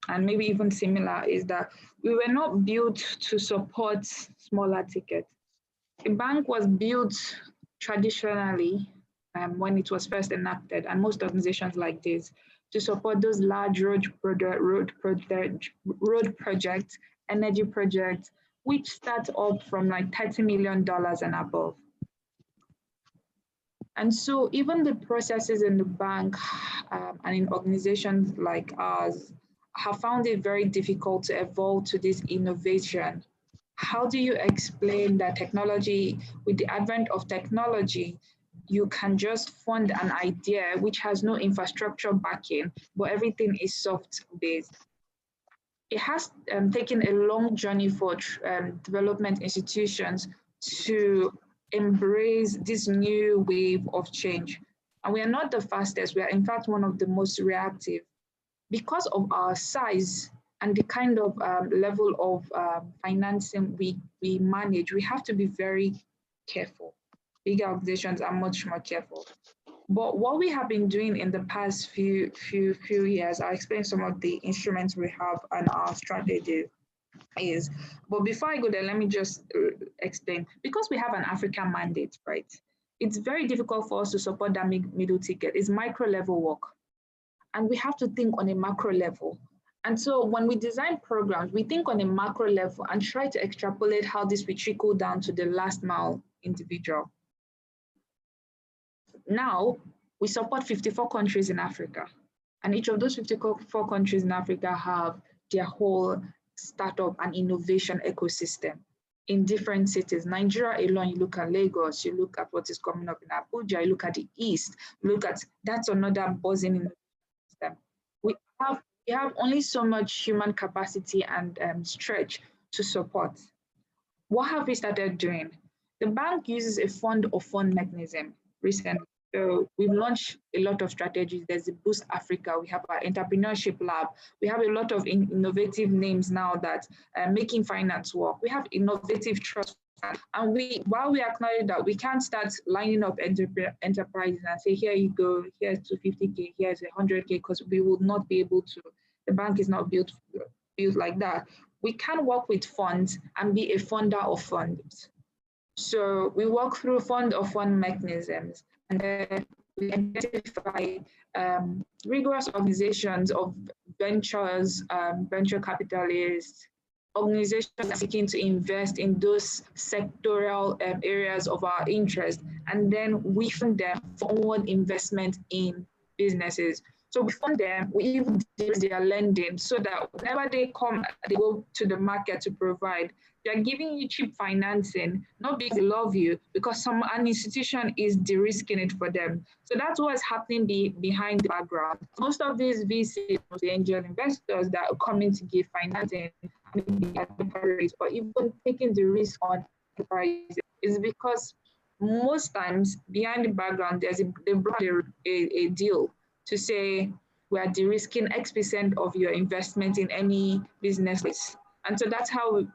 S4: and maybe even similar, is that we were not built to support smaller tickets. A bank was built traditionally when it was first enacted, and most organizations like this, to support those large road projects, energy projects, which start up from like $30 million and above. And so even the processes in the bank and in organizations like ours have found it very difficult to evolve to this innovation. How do you explain that technology, with the advent of technology, you can just fund an idea which has no infrastructure backing, but everything is soft-based? It has taken a long journey for development institutions to embrace this new wave of change. And we are not the fastest, we are in fact one of the most reactive. Because of our size and the kind of level of financing we manage, we have to be very careful. Bigger organizations are much more careful. But what we have been doing in the past few years, I'll explain some of the instruments we have and our strategy is. But before I go there, let me just explain. Because we have an African mandate, right? It's very difficult for us to support that middle ticket. It's micro level work. And we have to think on a macro level. And so when we design programs, we think on a macro level and try to extrapolate how this will trickle down to the last mile individual. Now, we support 54 countries in Africa. And each of those 54 countries in Africa have their whole startup and innovation ecosystem in different cities. Nigeria alone, you look at Lagos, you look at what is coming up in Abuja, you look at the East, you look at, that's another buzzing innovation system. We have only so much human capacity and stretch to support. What have we started doing? The bank uses a fund of fund mechanism recently. So we've launched a lot of strategies. There's the Boost Africa. We have our entrepreneurship lab. We have a lot of innovative names now that are making finance work. We have innovative trust. And while we acknowledge that we can't start lining up enterprises and say, here you go, here's 250K, here's 100K, because we will not be able to. The bank is not built like that. we can work with funds and be a funder of funds. So we work through fund of fund mechanisms, and then we identify rigorous organizations of ventures, venture capitalists, organizations seeking to invest in those sectoral areas of our interest, and then we fund them for onward investment in businesses. So we fund them, we even do their lending so that whenever they come, they go to the market to provide, they're giving you cheap financing, not because they love you, because an institution is de-risking it for them. So that's what's happening behind the background. Most of these VCs, the angel investors that are coming to give financing, maybe at the price, or even taking the risk on the price, is because most times behind the background, they brought a deal to say we are de-risking X% of your investment in any business. And so that's how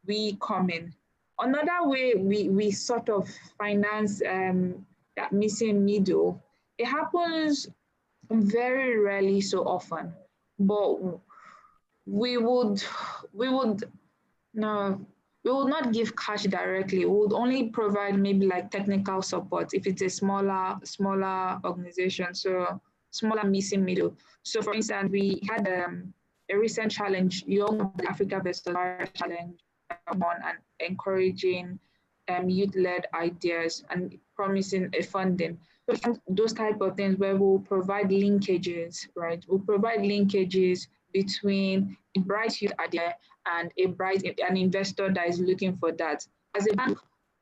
S4: we come in. Another way we sort of finance that missing middle, it happens very rarely so often, but we would no, we will not give cash directly. We would only provide maybe like technical support if it's a smaller organization, so smaller missing middle. So for instance, we had a recent challenge, Young Africa versus Challenge, on and encouraging youth-led ideas and promising a funding. So those type of things where we'll provide linkages, right? We'll provide linkages between a bright youth idea and an investor that is looking for that. As a bank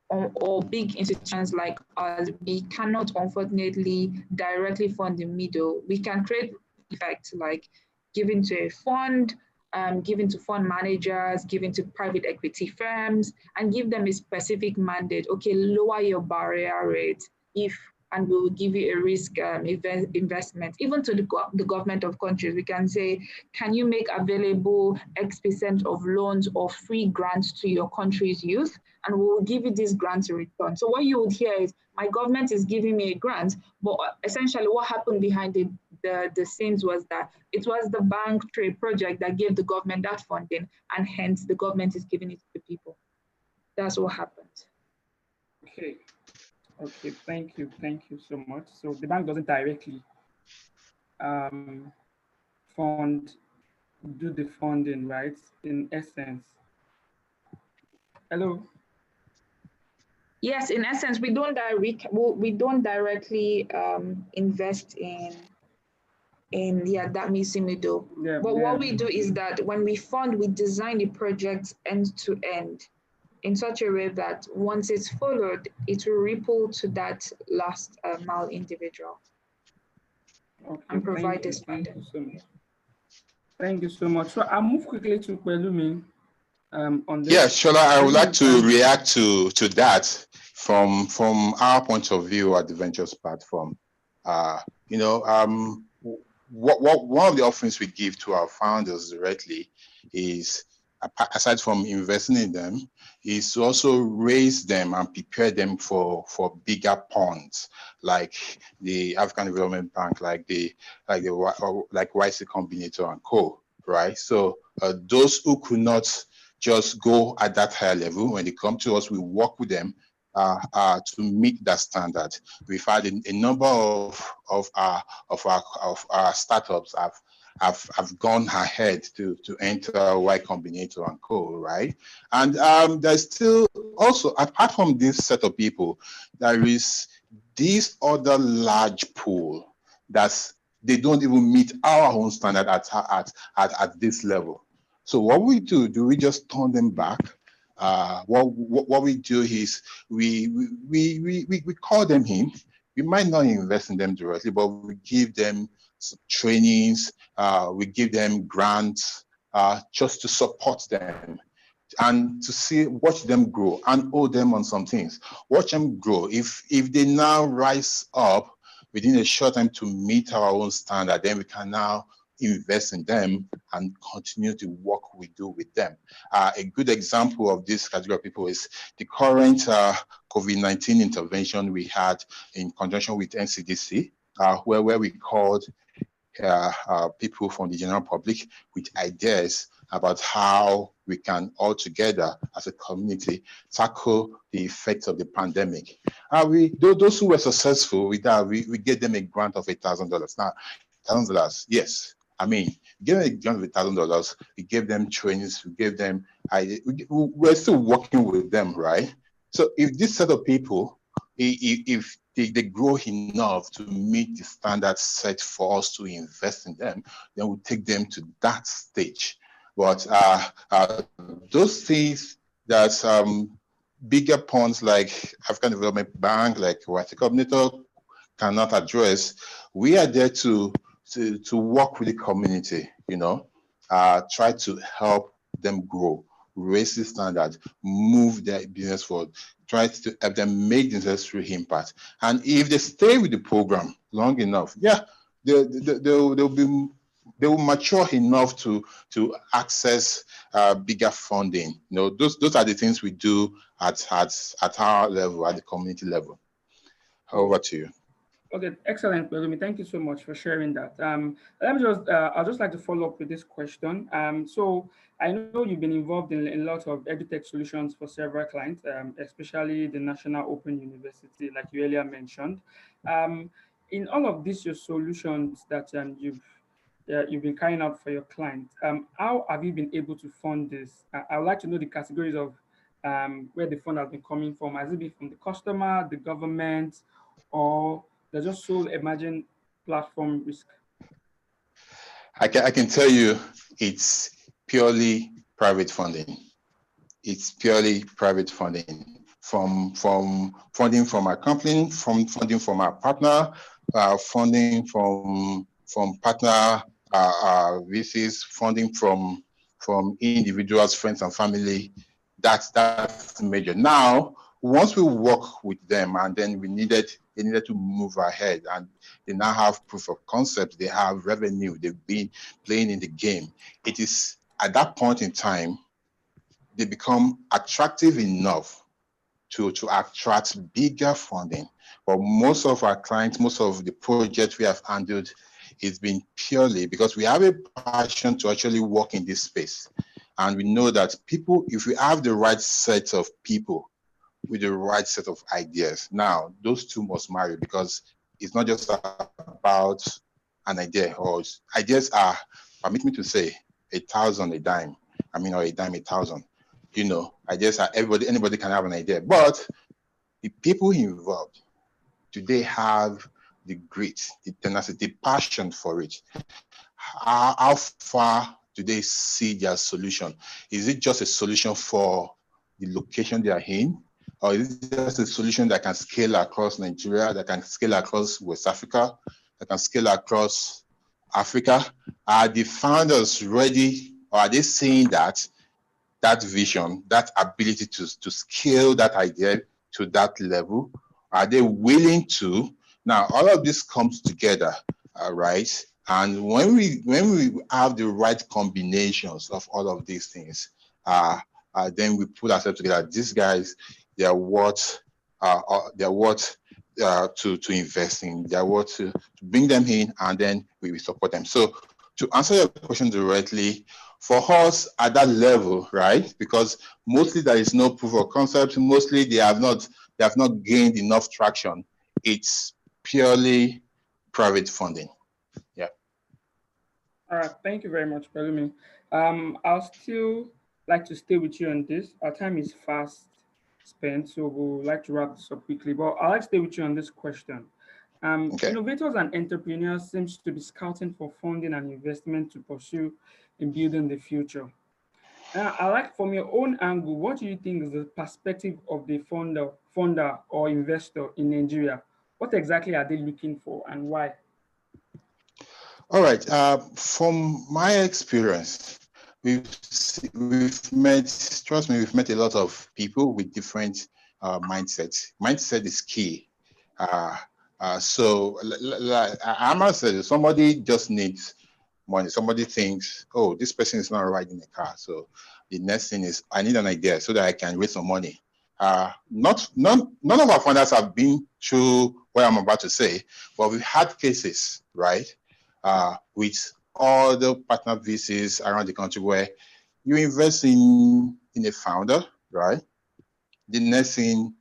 S4: or big institutions like us, we cannot unfortunately directly fund the middle. We can create effects like giving to a fund, giving to fund managers, giving to private equity firms, and give them a specific mandate. Okay, lower your barrier rate and we will give you a risk investment. Even to the government of countries, we can say, can you make available X% of loans or free grants to your country's youth? And we will give you this grant in return. So what you would hear is, my government is giving me a grant, but essentially what happened behind the scenes was that it was the bank trade project that gave the government that funding, and hence the government is giving it to the people. That's what happened.
S2: Okay, thank you so much. So the bank doesn't directly do the funding, right? In essence. Hello.
S4: Yes, in essence, we don't directly invest in that missing middle.
S2: Yeah,
S4: but what we do is that when we fund, we design the project end to end in such a way that once it's followed, it will ripple to that last mile individual and provide this funding.
S2: Thank you so much. So I'll move quickly to Pelumi. On this.
S3: Yeah, Shola, I would like to react to that from our point of view at the Ventures platform. One of the offerings we give to our founders directly is, aside from investing in them, is to also raise them and prepare them for bigger ponds, like the African Development Bank, like YC Combinator and Co. Right? So those who could not just go at that higher level, when they come to us, we work with them to meet that standard. We've had a number of our startups have gone ahead to enter Y Combinator and Co. Right, and there's still also, apart from this set of people, there is this other large pool that's they don't even meet our own standard at this level. So what we do we just turn them back? What we do is we call them in. We might not invest in them directly, but we give them trainings, we give them grants, just to support them and to watch them grow and hold them on some things. Watch them grow. If they now rise up within a short time to meet our own standard, then we can now invest in them and continue the work we do with them. A good example of this category of people is the current COVID-19 intervention we had in conjunction with NCDC, where we called people from the general public with ideas about how we can all together as a community tackle the effects of the pandemic. Those who were successful with that, we gave them a grant of $1,000. Now, $1,000, yes. I mean, give them a grant of $1,000. We gave them trainings. We gave them. We're still working with them, right? So if this set of people, if they grow enough to meet the standards set for us to invest in them, then we'll take them to that stage. But those things that bigger funds like African Development Bank, like White Coordinator cannot address, we are there to work with the community, try to help them grow, raise the standard, move their business forward, try to help them make the necessary impact. And if they stay with the program long enough, yeah, they will mature enough to access bigger funding. Those are the things we do at our level, at the community level. Over to you.
S2: Okay, excellent, Pelumi. Thank you so much for sharing that. I'd just like to follow up with this question. So I know you've been involved in a lot of edutech solutions for several clients, especially the National Open University, like you earlier mentioned. In all of these, your solutions that you've been carrying out for your clients, how have you been able to fund this? I would like to know the categories of where the fund has been coming from. Has it been from the customer, the government, or there's just sole emerging platform risk?
S3: I can tell you it's purely private funding. It's purely private funding from funding from our company, from funding from our partner, funding from partner VCs, funding from individuals, friends and family. That's major. Now, once we work with them and then they needed to move ahead and they now have proof of concept, they have revenue, they've been playing in the game. It is at that point in time, they become attractive enough to attract bigger funding. But most of our clients, most of the projects we have handled, it's been purely because we have a passion to actually work in this space. And we know that people, if we have the right set of people with the right set of ideas, now those two must marry because it's not just about an idea, or ideas are, permit me to say, 1,000 a dime. I mean, or a dime 1,000. Ideas are anybody can have an idea, but the people involved, do they have the grit, the tenacity, the passion for it? How far do they see their solution? Is it just a solution for the location they are in? Or is it just a solution that can scale across Nigeria, that can scale across West Africa, that can scale across Africa? Are the founders ready, or are they seeing that vision, that ability to scale that idea to that level? Are they willing to? Now, all of this comes together, right? And when we have the right combinations of all of these things, then we put ourselves together. These guys, they are what to invest in. They are what to bring them in, and then we support them. So to answer your question directly, for us at that level, right? Because mostly there is no proof of concept. Mostly they have not gained enough traction. It's purely private funding. Yeah.
S2: All right, thank you very much, Pelumi. I'll still like to stay with you on this. Our time is fast spent, so we'll like to wrap this up quickly. But I'll like to stay with you on this question.
S3: Okay.
S2: Innovators and entrepreneurs seem to be scouting for funding and investment to pursue in building the future. I like, from your own angle, what do you think is the perspective of the funder or investor in Nigeria? What exactly are they looking for and why?
S3: All right. From my experience, we've met, trust me, we've met a lot of people with different mindsets. Mindset is key. So I must say, somebody just needs money. Somebody thinks, oh, this person is not riding a car. So the next thing is, I need an idea so that I can raise some money. None of our funders have been through what I'm about to say, but we've had cases, right? With all the partner VCs around the country where you invest in a founder, right? The next thing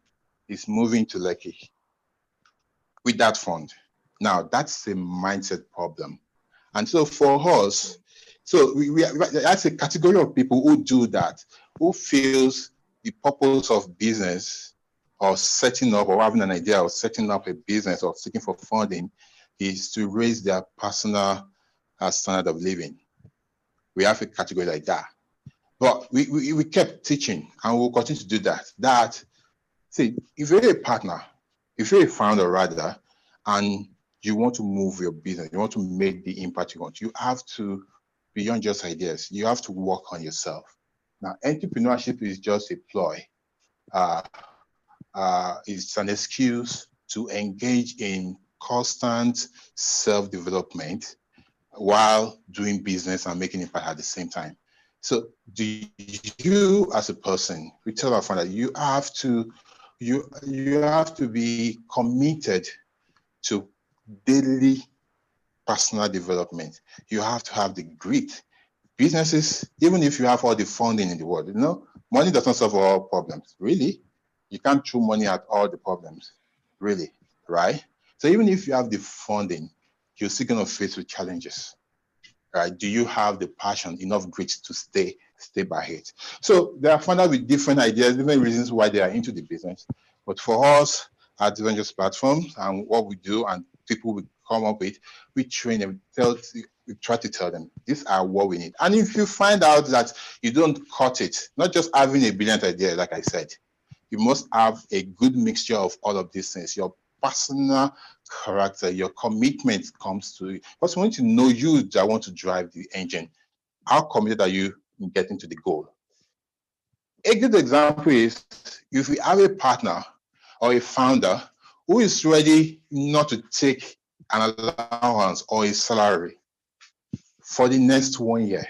S3: is moving to Lekki with that fund. Now, that's a mindset problem. And so for us, so that's a category of people who do that, who feels the purpose of business or setting up or having an idea of setting up a business or seeking for funding is to raise their personal standard of living. We have a category like that. But we kept teaching and we'll continue to do that. See, if you're a partner, if you're a founder rather, and you want to move your business, you want to make the impact you want, you have to, beyond just ideas, you have to work on yourself. Now, entrepreneurship is just a ploy. It's an excuse to engage in constant self-development while doing business and making impact at the same time. So do you as a person, we tell our founder, you have to be committed to daily personal development. You have to have the grit. Businesses, even if you have all the funding in the world, money does not solve all problems, really. You can't throw money at all the problems, really, right? So even if you have the funding, you're still going to face with challenges, right? Do you have the passion, enough grit to stay by it? So there are founders with different ideas, different reasons why they are into the business. But for us at Ventures Platforms and what we do and people we come up with, we train them, we try to tell them, these are what we need. And if you find out that you don't cut it, not just having a brilliant idea, like I said, you must have a good mixture of all of these things. Your personal character, your commitment comes to it. Because we want to know you that want to drive the engine. How committed are you in getting to the goal? A good example is if we have a partner or a founder who is ready not to take an allowance or a salary for the next 1 year,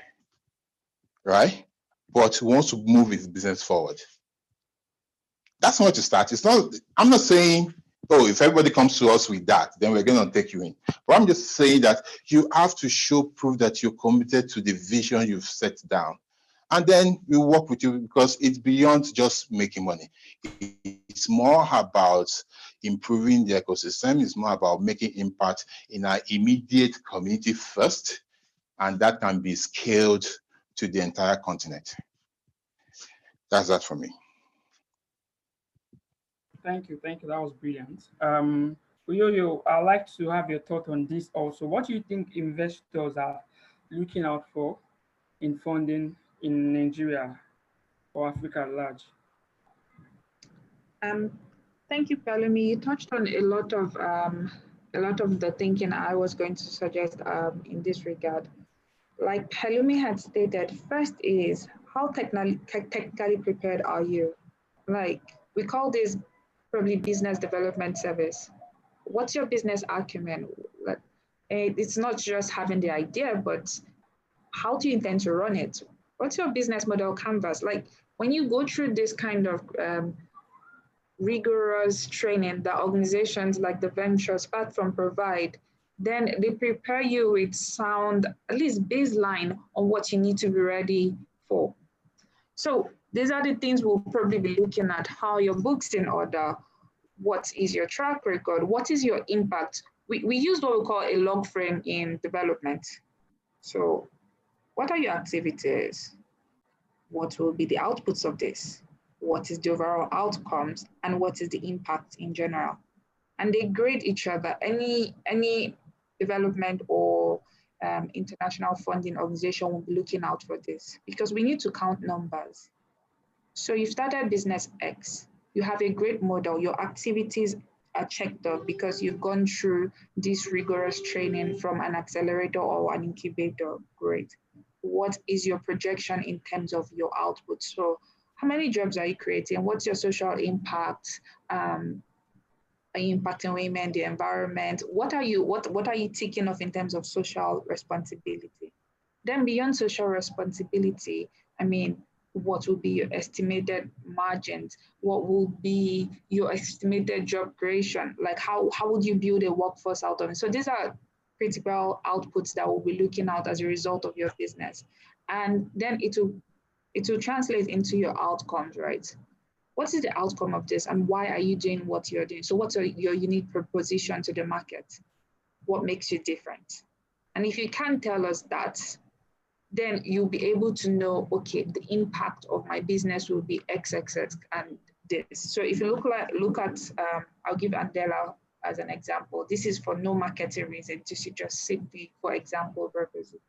S3: right? But wants to move his business forward. That's not to start. It's not, I'm not saying, oh, if everybody comes to us with that, then we're going to take you in. But I'm just saying that you have to show proof that you're committed to the vision you've set down. And then we work with you because it's beyond just making money. It's more about improving the ecosystem. It's more about making impact in our immediate community first. And that can be scaled to the entire continent. That's that for me.
S2: Thank you. That was brilliant. Uyoyo, I'd like to have your thought on this also. What do you think investors are looking out for in funding in Nigeria or Africa at large?
S4: Thank you, Pelumi. You touched on a lot of the thinking I was going to suggest in this regard. Like Pelumi had stated, first is how technically prepared are you? Like we call this probably business development service. What's your business acumen? Like, it's not just having the idea, but how do you intend to run it? What's your business model canvas? Like when you go through this kind of rigorous training that organizations like the Ventures Platform provide, then they prepare you with sound, at least baseline on what you need to be ready for. So these are the things we'll probably be looking at: how your book's in order, what is your track record, what is your impact. We use what we call a log frame in development. So what are your activities? What will be the outputs of this? What is the overall outcomes, and what is the impact in general? And they grade each other. Any development or international funding organization will be looking out for this because we need to count numbers. So you started business X, you have a great model, your activities are checked off because you've gone through this rigorous training from an accelerator or an incubator. Great. What is your projection in terms of your output? So how many jobs are you creating? What's your social impact? Are you impacting women, the environment? What are you ticking off in terms of social responsibility? Then beyond social responsibility, I mean, what will be your estimated margins? What will be your estimated job creation? Like how would you build a workforce out of it? So these are critical outputs that we'll be looking at as a result of your business. And then it will it will translate into your outcomes, right? What is the outcome of this and why are you doing what you're doing? So what's your unique proposition to the market? What makes you different? And if you can't tell us that, then you'll be able to know, okay, the impact of my business will be XXX and this. So if you look at I'll give Andela as an example. This is for no marketing reason, just simply for example purposes.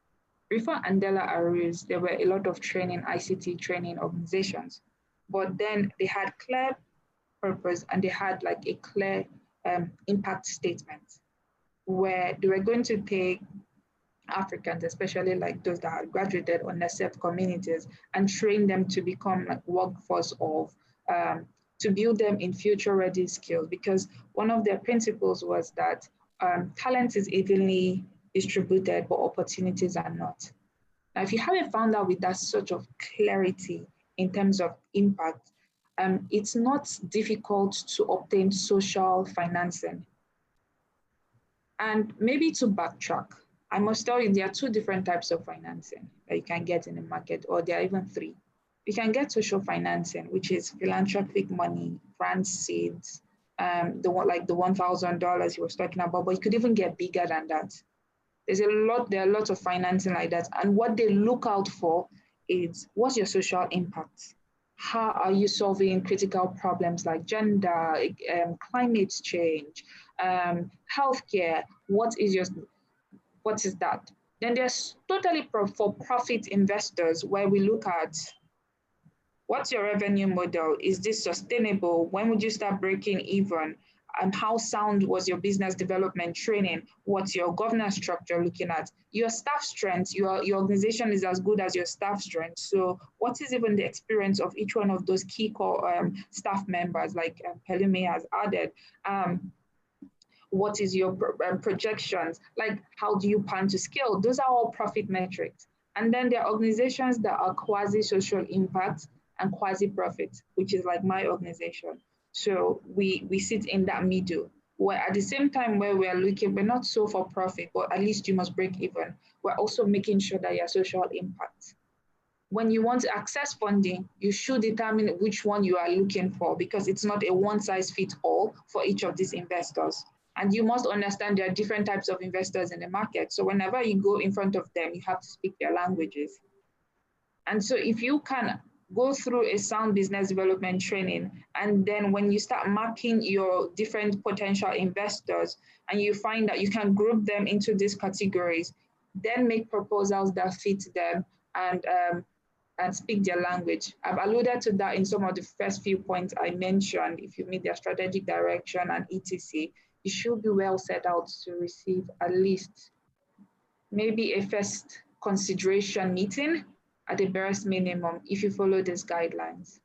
S4: Before Andela arose, there were a lot of training, ICT training organizations, but then they had clear purpose and they had like a clear impact statement where they were going to take Africans, especially like those that had graduated underserved communities, and train them to become like workforce of, to build them in future-ready skills. Because one of their principles was that talent is evenly distributed, but opportunities are not. Now, if you haven't found out with that sort of clarity in terms of impact, it's not difficult to obtain social financing. And maybe to backtrack, I must tell you, there are two different types of financing that you can get in the market, or there are even three. You can get social financing, which is philanthropic money, grant seeds, the one like the $1,000 he was talking about, but you could even get bigger than that. There are lots of financing like that. And what they look out for is, what's your social impact? How are you solving critical problems like gender, climate change, healthcare? What is that? Then there's totally for-profit investors where we look at, what's your revenue model? Is this sustainable? When would you start breaking even? And how sound was your business development training? What's your governance structure looking at? Your staff strength, your organization is as good as your staff strength. So what is even the experience of each one of those key core staff members, like Pelumi has added? What is your projections? Like, how do you plan to scale? Those are all profit metrics. And then there are organizations that are quasi-social impact and quasi-profit, which is like my organization. So we sit in that middle, where at the same time where we are looking, we're not so for profit, but at least you must break even. We're also making sure that your social impact. When you want to access funding, you should determine which one you are looking for, because it's not a one size fits all for each of these investors. And you must understand there are different types of investors in the market. So whenever you go in front of them, you have to speak their languages. And so if you can go through a sound business development training, and then when you start mapping your different potential investors and you find that you can group them into these categories, then make proposals that fit them and speak their language. I've alluded to that in some of the first few points I mentioned. If you meet their strategic direction and etc., you should be well set out to receive at least maybe a first consideration meeting at the barest minimum if you follow these guidelines.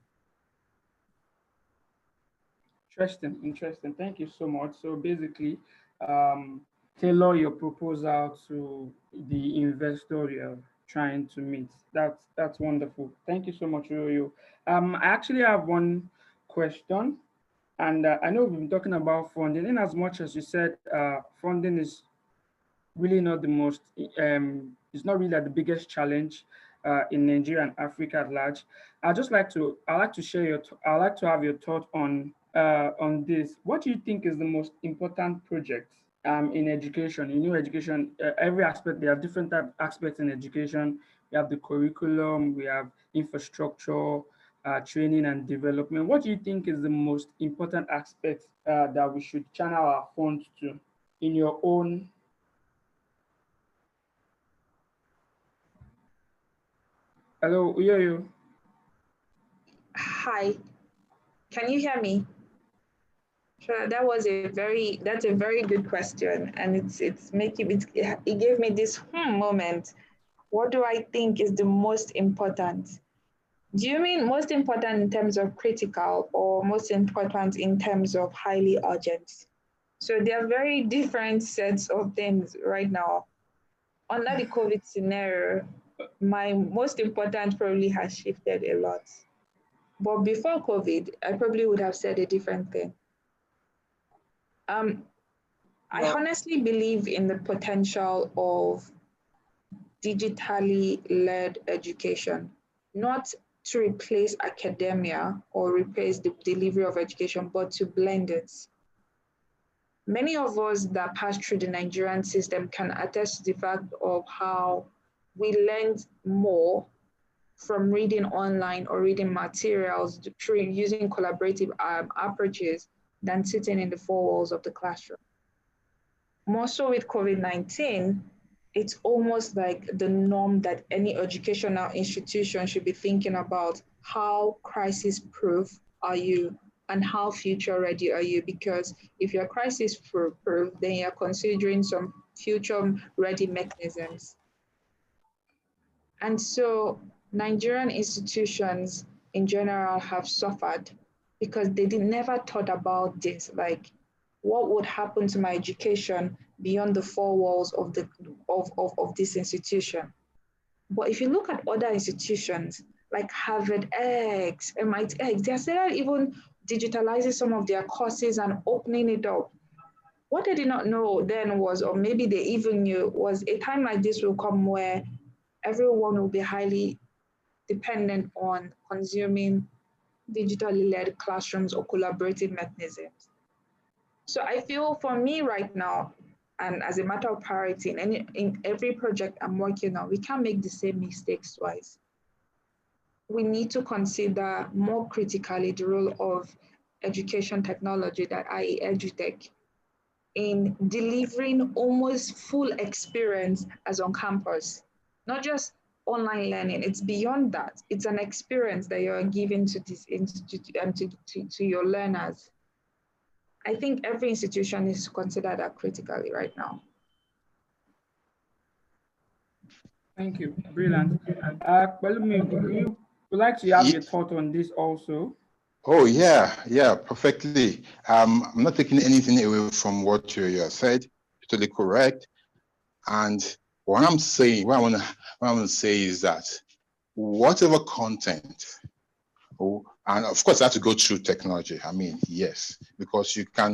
S2: Interesting. Thank you so much. So basically, tailor your proposal to the investor you're trying to meet. That's wonderful. Thank you so much, Royo. I actually have one question, and I know we've been talking about funding. In as much as you said, funding is really not the most, it's not really the biggest challenge in Nigeria and Africa at large. I'd like to have your thought on this. What do you think is the most important project in education? You know, education, every aspect, there are different aspects in education. We have the curriculum, we have infrastructure, training and development. What do you think is the most important aspect that we should channel our funds to in your own? Hello, Uyoyo.
S4: Hi, can you hear me? Sure, that's a very good question, and it gave me this moment. What do I think is the most important? Do you mean most important in terms of critical, or most important in terms of highly urgent? So there are very different sets of things right now. Under the COVID scenario, my most important probably has shifted a lot. But before COVID, I probably would have said a different thing. I honestly believe in the potential of digitally led education, not to replace academia or replace the delivery of education, but to blend it. Many of us that pass through the Nigerian system can attest to the fact of how we learned more from reading online or reading materials through using collaborative approaches than sitting in the four walls of the classroom. More so with COVID-19, it's almost like the norm that any educational institution should be thinking about how crisis-proof are you and how future-ready are you? Because if you're crisis-proof, then you're considering some future-ready mechanisms. And so Nigerian institutions in general have suffered because they never thought about this, like what would happen to my education beyond the four walls of this institution. But if you look at other institutions like Harvard X, MIT X, they are still even digitalizing some of their courses and opening it up. What they did not know then was, or maybe they even knew, was a time like this will come where everyone will be highly dependent on consuming digitally led classrooms or collaborative mechanisms. So I feel for me right now, and as a matter of priority, in every project I'm working on, we can't make the same mistakes twice. We need to consider more critically the role of education technology, that i.e. edutech, in delivering almost full experience as on campus, not just online learning. It's beyond that. It's an experience that you're giving to this institute and to your learners. I think every institution needs to consider that critically right now.
S2: Thank you. Brilliant. Pelumi, would like to have your thought on this also.
S3: Oh, yeah, perfectly. I'm not taking anything away from what you said. Totally correct. And what I'm saying, what I want to say is that whatever content, and of course, I have to go through technology. I mean, yes, because you could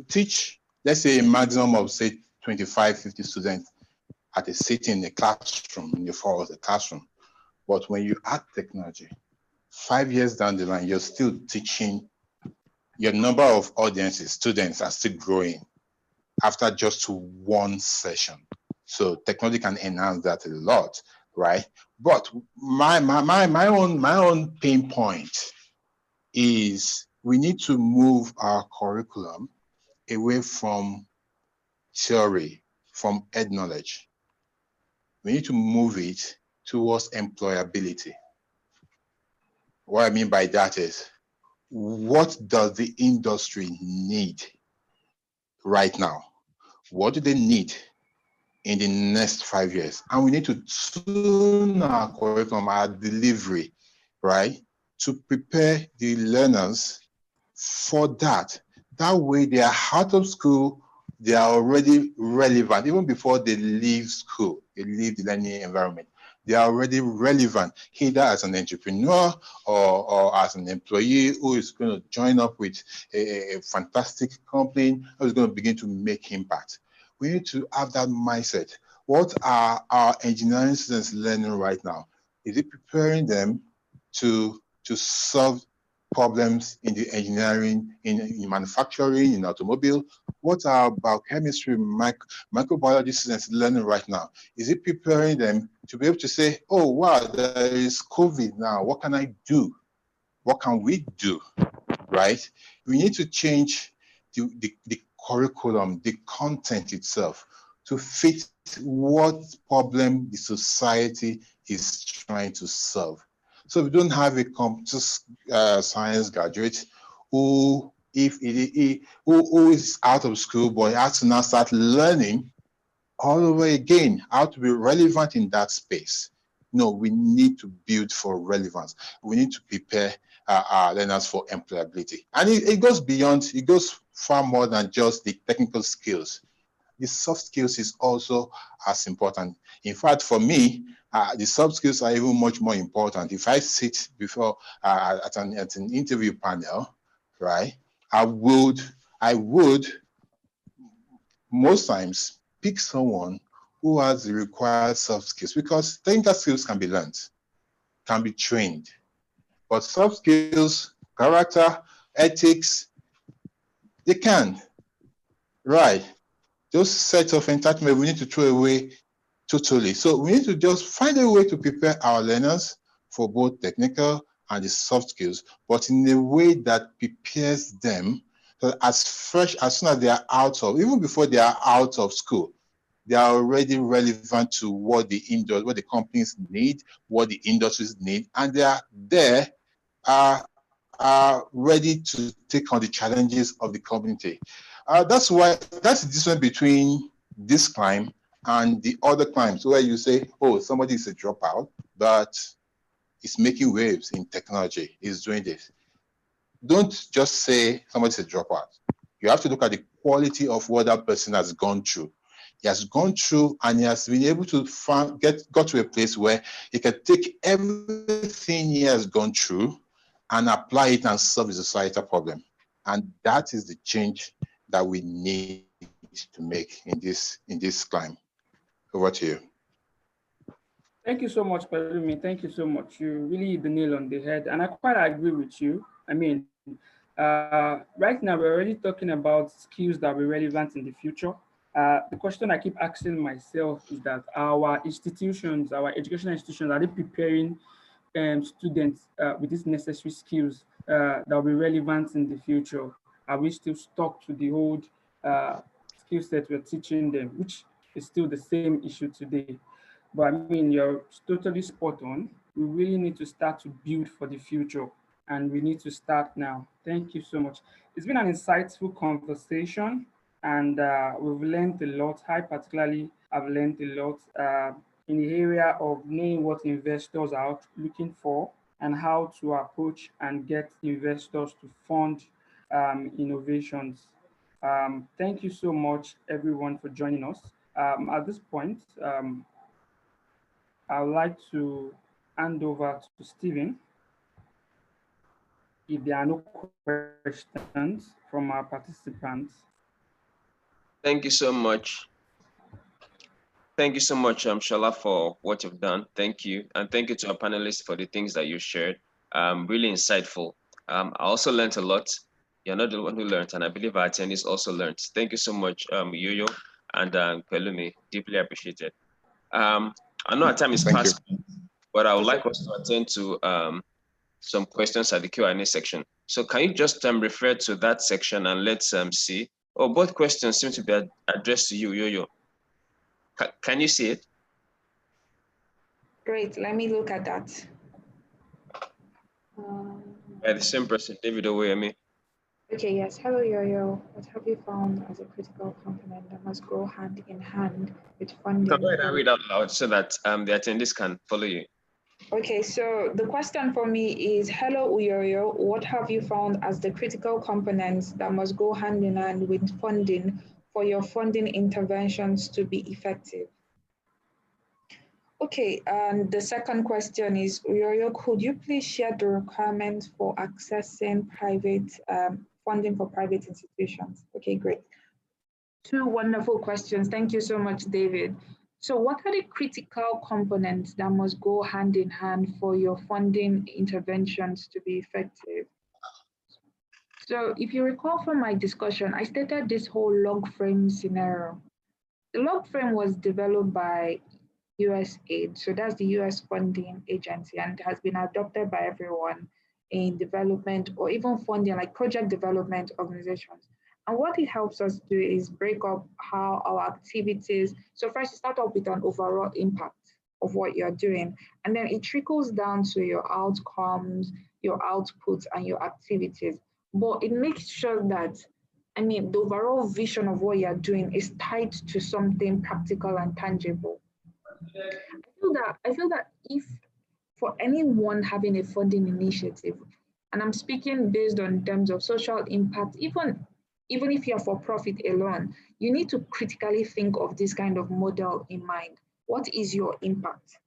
S3: teach, let's say, a maximum of say 25, 50 students at a sitting in a classroom in the floor of the classroom. But when you add technology, 5 years down the line, you're still teaching. Your number of audiences, students are still growing after just one session. So technology can enhance that a lot, right? But my own pain point is we need to move our curriculum away from theory, from head knowledge. We need to move it towards employability. What I mean by that is, what does the industry need right now? What do they need in the next 5 years? And we need to tune our curriculum, our delivery, right, to prepare the learners for that. That way they are out of school, they are already relevant, even before they leave school, they leave the learning environment. They are already relevant, either as an entrepreneur or as an employee who is going to join up with a fantastic company, who is going to begin to make impact. We need to have that mindset. What are our engineering students learning right now? Is it preparing them to solve problems in the engineering, in manufacturing, in automobile? What are biochemistry, microbiology students learning right now? Is it preparing them to be able to say, oh, wow, there is COVID now. What can I do? What can we do, right? We need to change the curriculum, the content itself, to fit what problem the society is trying to solve. So we don't have a computer science graduate who is out of school, but has to now start learning all over again how to be relevant in that space. No, we need to build for relevance. We need to prepare our learners for employability. And it goes beyond, it goes far more than just the technical skills. The soft skills is also as important. In fact, for me, the soft skills are even much more important. If I sit before at an interview panel, right, I would most times pick someone who has the required soft skills, because technical skills can be learned. can be trained. But soft skills, character, ethics, they can. Right. Those sets of entitlement we need to throw away totally. So we need to just find a way to prepare our learners for both technical and the soft skills, but in a way that prepares them so as fresh as soon as they are out of, even before they are out of school, they are already relevant to what the industry, what the companies need, what the industries need, and they are there, are ready to take on the challenges of the community. That's the difference between this climb and the other climbs where you say, oh, somebody is a dropout, but it's making waves in technology, is doing this. Don't just say somebody's a dropout. You have to look at the quality of what that person has gone through. He has gone through and he has been able to got to a place where he can take everything he has gone through and apply it and solve the societal problem. And that is the change that we need to make in this climb. Over to you.
S2: Thank you so much, Pelumi. Thank you so much. You really hit the nail on the head. And I quite agree with you. I mean, right now we're already talking about skills that will be relevant in the future. The question I keep asking myself is that our institutions, our educational institutions, are they preparing students with these necessary skills that will be relevant in the future? Are we still stuck to the old skill set we're teaching them, which is still the same issue today? But I mean, you're totally spot on. We really need to start to build for the future, and we need to start now. Thank you so much. It's been an insightful conversation, and we've learned a lot. I particularly have learned a lot in the area of knowing what investors are looking for and how to approach and get investors to fund innovations. Thank you so much, everyone, for joining us. At this point, I would like to hand over to Stephen. If there are no questions from our participants.
S1: Thank you so much. Thank you so much, Shala, for what you've done. Thank you. And thank you to our panelists for the things that you shared. Really insightful. I also learned a lot. You're not the one who learned, and I believe our attendees also learned. Thank you so much, Yo-Yo and Pelumi. Deeply appreciated. I know our time is past, but I would like us to attend to some questions at the Q&A section. So can you just refer to that section and let's see? Oh, both questions seem to be addressed to you, Yo-Yo. Can you see it?
S4: Great, let me look at that.
S1: By the same person, David Oweyemi.
S4: Okay, yes. Hello, Yo-Yo. What have you found as a critical component that must go hand in hand with funding?
S1: Go ahead and read out loud so that the attendees can follow you.
S4: Okay, so the question for me is, hello, Yo-Yo. What have you found as the critical components that must go hand in hand with funding for your funding interventions to be effective? Okay, and the second question is, Yo-Yo, could you please share the requirements for accessing private funding for private institutions? Okay, great. Two wonderful questions. Thank you so much, David. So what are the critical components that must go hand in hand for your funding interventions to be effective? So if you recall from my discussion, I stated this whole log frame scenario. The log frame was developed by USAID, so that's the US funding agency, and it has been adopted by everyone in development or even funding like project development organizations. And what it helps us do is break up how our activities, so first you start off with an overall impact of what you're doing, and then it trickles down to your outcomes, your outputs, and your activities. But it makes sure that, I mean, the overall vision of what you're doing is tied to something practical and tangible. I feel that if for anyone having a funding initiative, and I'm speaking based on terms of social impact, even if you're for profit alone, you need to critically think of this kind of model in mind. What is your impact?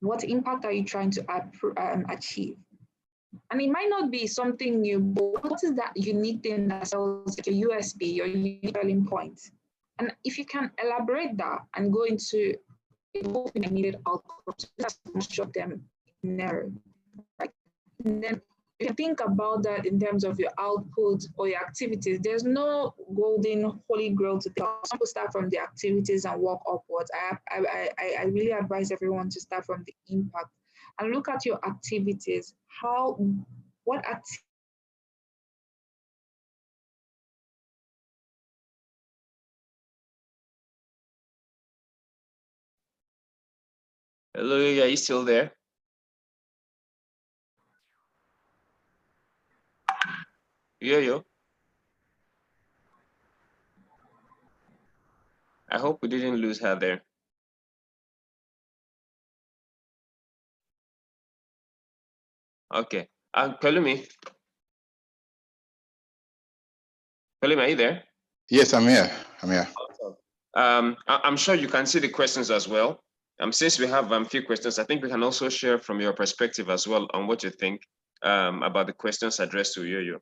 S4: What impact are you trying to achieve? And it might not be something new, but what is that unique thing that sells your USP, your unique selling point? And if you can elaborate that and go into needed outcomes, that's show them narrow, right? And then you can think about that in terms of your output or your activities. There's no golden holy grail to tell. Some people start from the activities and work upwards. I really advise everyone to start from the impact and look at your activities. What activities
S1: Hello, are you still there? Yo. I hope we didn't lose her there. Okay. Pelumi, are you there?
S3: Yes, I'm here. I'm here.
S1: I'm sure you can see the questions as well. Since we have a few questions, I think we can also share from your perspective as well on what you think about the questions addressed to you.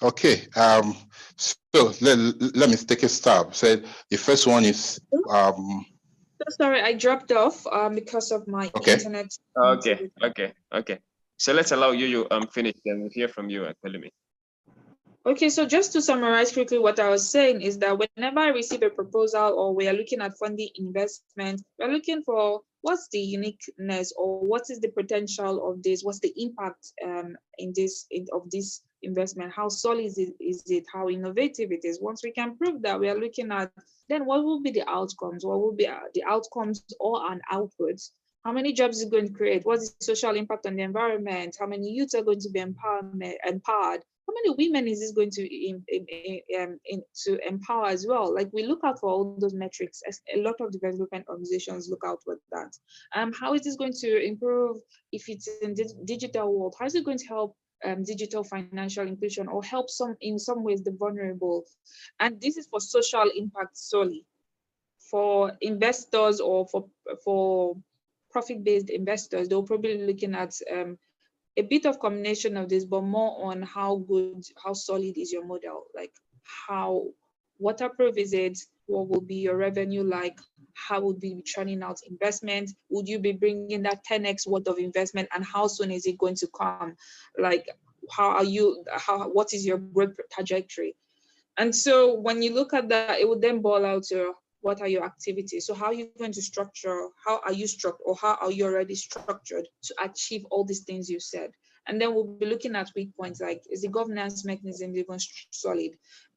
S3: Okay. So let me take a stab. So the first one is
S4: sorry, I dropped off because of my internet.
S1: Okay. So let's allow you finish, then we'll hear from you at Pelumi.
S4: Okay, so just to summarize quickly, what I was saying is that whenever I receive a proposal or we are looking at funding investment, we're looking for what's the uniqueness or what is the potential of this, what's the impact of this investment, how solid is it, how innovative it is. Once we can prove that, we are looking at then what will be the outcomes, what will be the outcomes or an output. How many jobs is it going to create? What's the social impact on the environment? How many youths are going to be empowered? How many women is this going to empower as well? Like we look out for all those metrics. A lot of development organizations look out for that. How is this going to improve if it's in the digital world? How is it going to help digital financial inclusion or help in some ways the vulnerable? And this is for social impact solely. For investors or for profit-based investors, they'll probably be looking at a bit of combination of this, but more on how solid is your model, like how waterproof is it, what will be your revenue like, how would be churning out investment, would you be bringing that 10x worth of investment, and how soon is it going to come, like what is your growth trajectory. And so when you look at that, it would then boil out to what are your activities? So how are you going to structure, how are you structured, or how are you already structured to achieve all these things you said? And then we'll be looking at weak points, like is the governance mechanism even solid?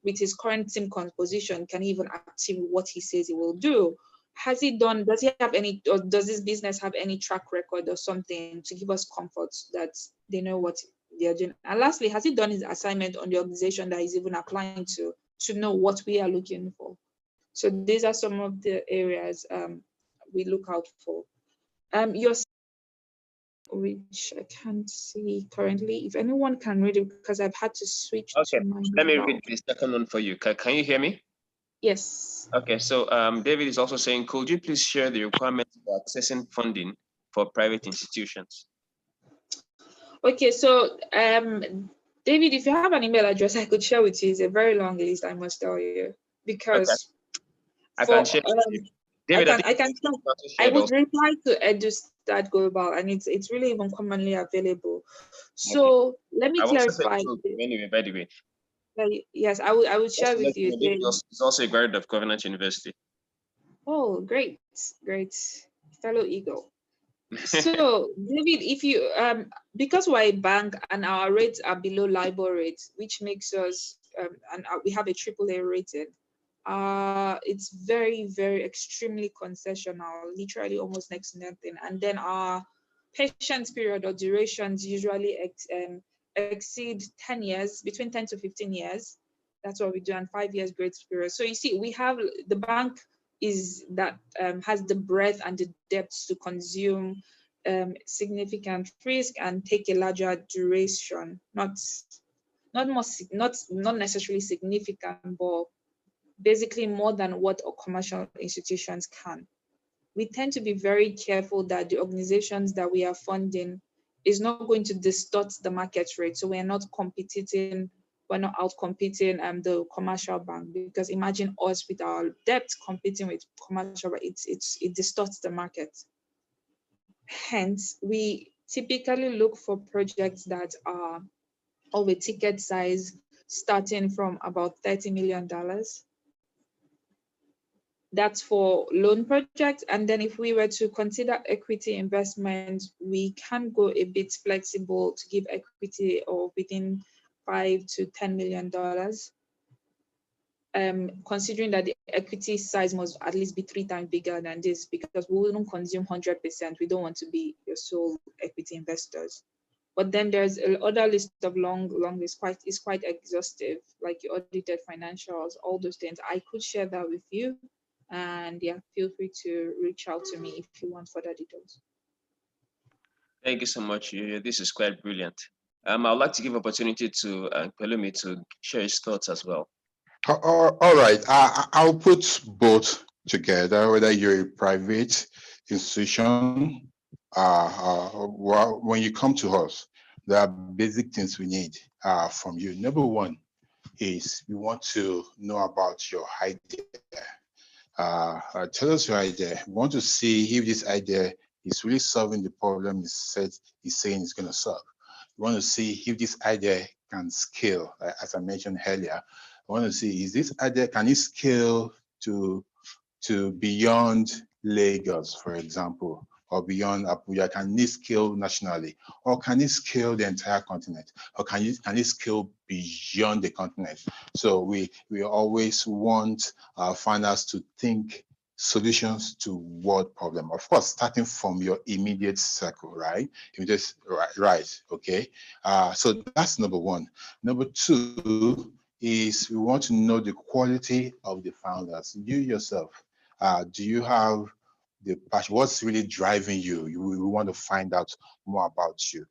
S4: With his current team composition, can he even achieve what he says he will do? Has he done, does he have any, or does this business have any track record or something to give us comfort that they know what they're doing? And lastly, has he done his assignment on the organization that he's even applying to know what we are looking for? So these are some of the areas we look out for. Which I can't see currently. If anyone can read it, because I've had to switch to my
S1: let me read the second one for you. Can you hear me?
S4: Yes.
S1: Okay, so David is also saying, could you please share the requirements for accessing funding for private institutions?
S4: Okay, so David, if you have an email address I could share with you, it's a very long list, I must tell you, because
S1: I can share with you. David,
S4: I would reply to EduStat Global, and it's really even commonly available. So let me clarify.
S1: Anyway, by the way.
S4: Yes, I would share with you.
S1: It's also a graduate of Covenant University.
S4: Oh, great, fellow Eagle. So David, if you because we're a bank and our rates are below LIBOR rates, which makes us and we have a AAA rating, it's very, very extremely concessional, literally almost next to nothing. And then our patience period or durations usually exceed 10 years, between 10 to 15 years. That's what we do, and 5 years grace period. So you see, we have the bank is that has the breadth and the depth to consume significant risk and take a larger duration, not necessarily significant, but basically more than what commercial institutions can. We tend to be very careful that the organizations that we are funding is not going to distort the market rate. So we're not out competing the commercial bank, because imagine us with our debt competing with commercial bank, it distorts the market. Hence, we typically look for projects that are of a ticket size starting from about $30 million. That's for loan projects. And then if we were to consider equity investment, we can go a bit flexible to give equity of within $5 to $10 million. Considering that the equity size must at least be 3 times bigger than this, because we wouldn't consume 100%. We don't want to be your sole equity investors. But then there's another list of long list, is quite exhaustive, like your audited financials, all those things. I could share that with you. And yeah, feel free to reach out to me if you want further details.
S1: Thank you so much. This is quite brilliant. I'd like to give opportunity to Pelumi to share his thoughts as well.
S3: All right, I'll put both together, whether you're a private institution, when you come to us, there are basic things we need from you. Number one is we want to know about your idea. Tell us your idea. We want to see if this idea is really solving the problem it's saying it's going to solve. We want to see if this idea can scale, as I mentioned earlier. I want to see, is this idea, can it scale to beyond Lagos, for example, or beyond Abuja? Can it scale nationally? Or can it scale the entire continent? Or can it scale beyond the continent? So we always want our founders to think solutions to what problem. Of course, starting from your immediate circle, right? Right, okay. So that's number one. Number two is we want to know the quality of the founders. You yourself, do you have the passion? What's really driving you? We want to find out more about you.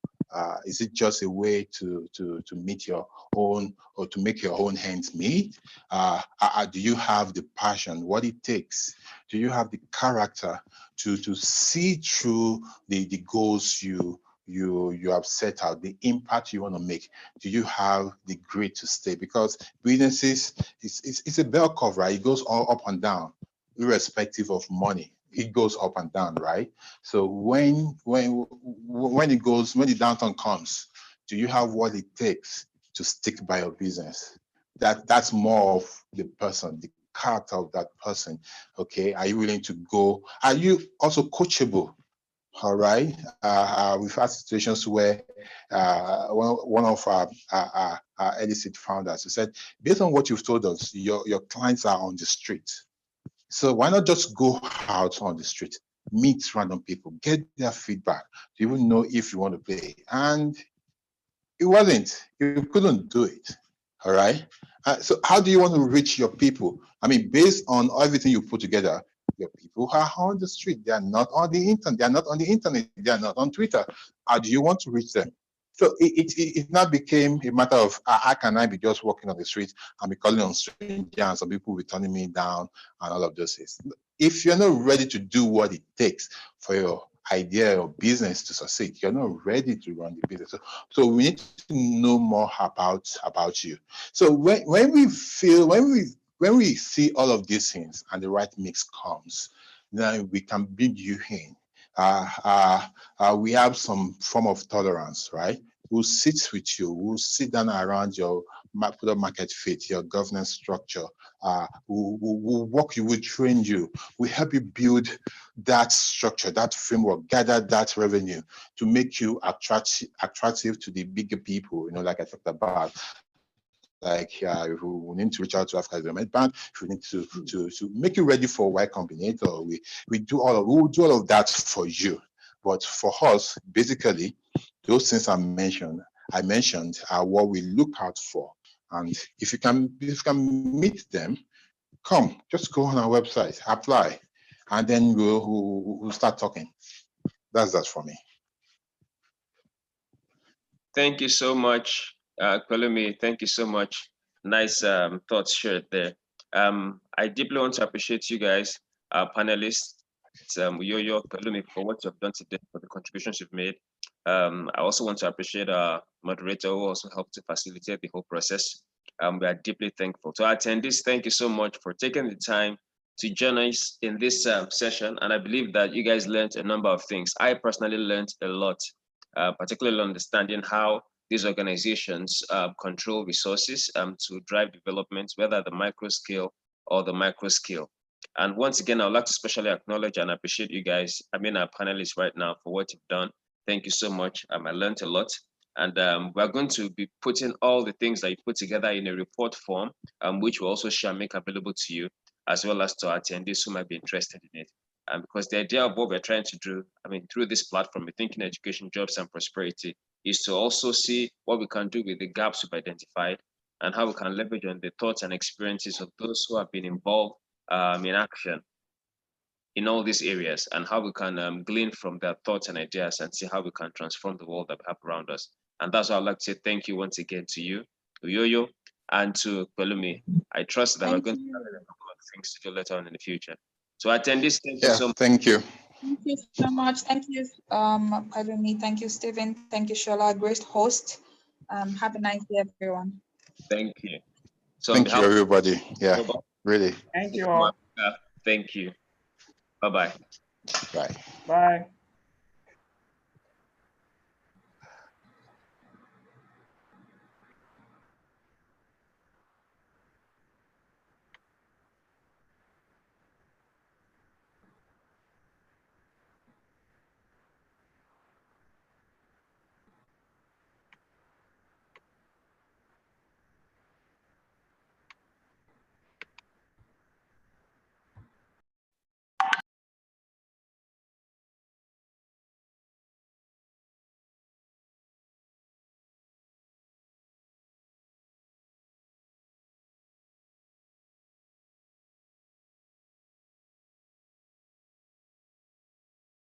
S3: Is it just a way to meet your own, or to make your own ends meet? Do you have the passion, what it takes? Do you have the character to see through the goals you have set out, the impact you want to make? Do you have the grit to stay? Because businesses, it's a bell curve, right? It goes all up and down, irrespective of money. It goes up and down, right? So when the downturn comes, do you have what it takes to stick by your business? That's more of the person, the character of that person. Okay, are you willing to go? Are you also coachable? All right. We've had situations where one of our Elicit founders who said, based on what you've told us, your clients are on the street. So why not just go out on the street, meet random people, get their feedback, to even know if you want to play? And it wasn't. You couldn't do it. All right. So how do you want to reach your people? I mean, based on everything you put together, your people are on the street. They are not on the internet. They are not on the internet. They are not on Twitter. How do you want to reach them? So it now became a matter of, how can I be just walking on the street and be calling on strangers, and some people will be turning me down and all of those things. If you're not ready to do what it takes for your idea or business to succeed, you're not ready to run the business. So we need to know more about you. So when we see all of these things and the right mix comes, then we can bring you in. We have some form of tolerance, right? We'll sit with you, we'll sit down around your product market fit, your governance structure. We'll walk you, we'll train you, we'll help you build that structure, that framework, gather that revenue to make you attractive to the bigger people, like I talked about. Like if we need to reach out to Africa Development Bank, if we need to make you ready for Y Combinator, we'll do all of that for you. But for us, basically, those things I mentioned are what we look out for. And if you can meet them, just go on our website, apply, and then we'll start talking. That's that for me.
S1: Thank you so much, Pelumi. Thank you so much. Nice thoughts shared there. I deeply want to appreciate you guys, our panelists, Yo-Yo, Pelumi, for what you've done today, for the contributions you've made. I also want to appreciate our moderator, who also helped to facilitate the whole process. We are deeply thankful. To our attendees, thank you so much for taking the time to join us in this session. And I believe that you guys learned a number of things. I personally learned a lot. particularly understanding how these organizations control resources to drive development, whether at the micro scale or the macro scale. And once again, I'd like to especially acknowledge and appreciate you guys, I mean, our panelists right now, for what you've done. Thank you so much. I learned a lot. And we're going to be putting all the things that you put together in a report form, which we'll also share, make available to you, as well as to our attendees who might be interested in it. Because the idea of what we're trying to do, I mean, through this platform, Rethinking Education, Jobs and Prosperity, is to also see what we can do with the gaps we've identified and how we can leverage on the thoughts and experiences of those who have been involved in action in all these areas, and how we can glean from their thoughts and ideas and see how we can transform the world that we have around us. And that's why I'd like to say thank you once again to you, Uyoyo, and to Pelumi. I trust that we're going to have a couple of things to do later on in the future. So attendees, thank you so much.
S3: Thank you.
S4: Thank you so much. Thank you, Pelumi. Thank you, Stephen. Thank you, Shola. Great host. Have a nice day, everyone.
S1: Thank you. So
S3: thank you, everybody. Yeah, really.
S2: Thank you all.
S1: Thank you. Bye-bye.
S3: Bye.
S2: Bye.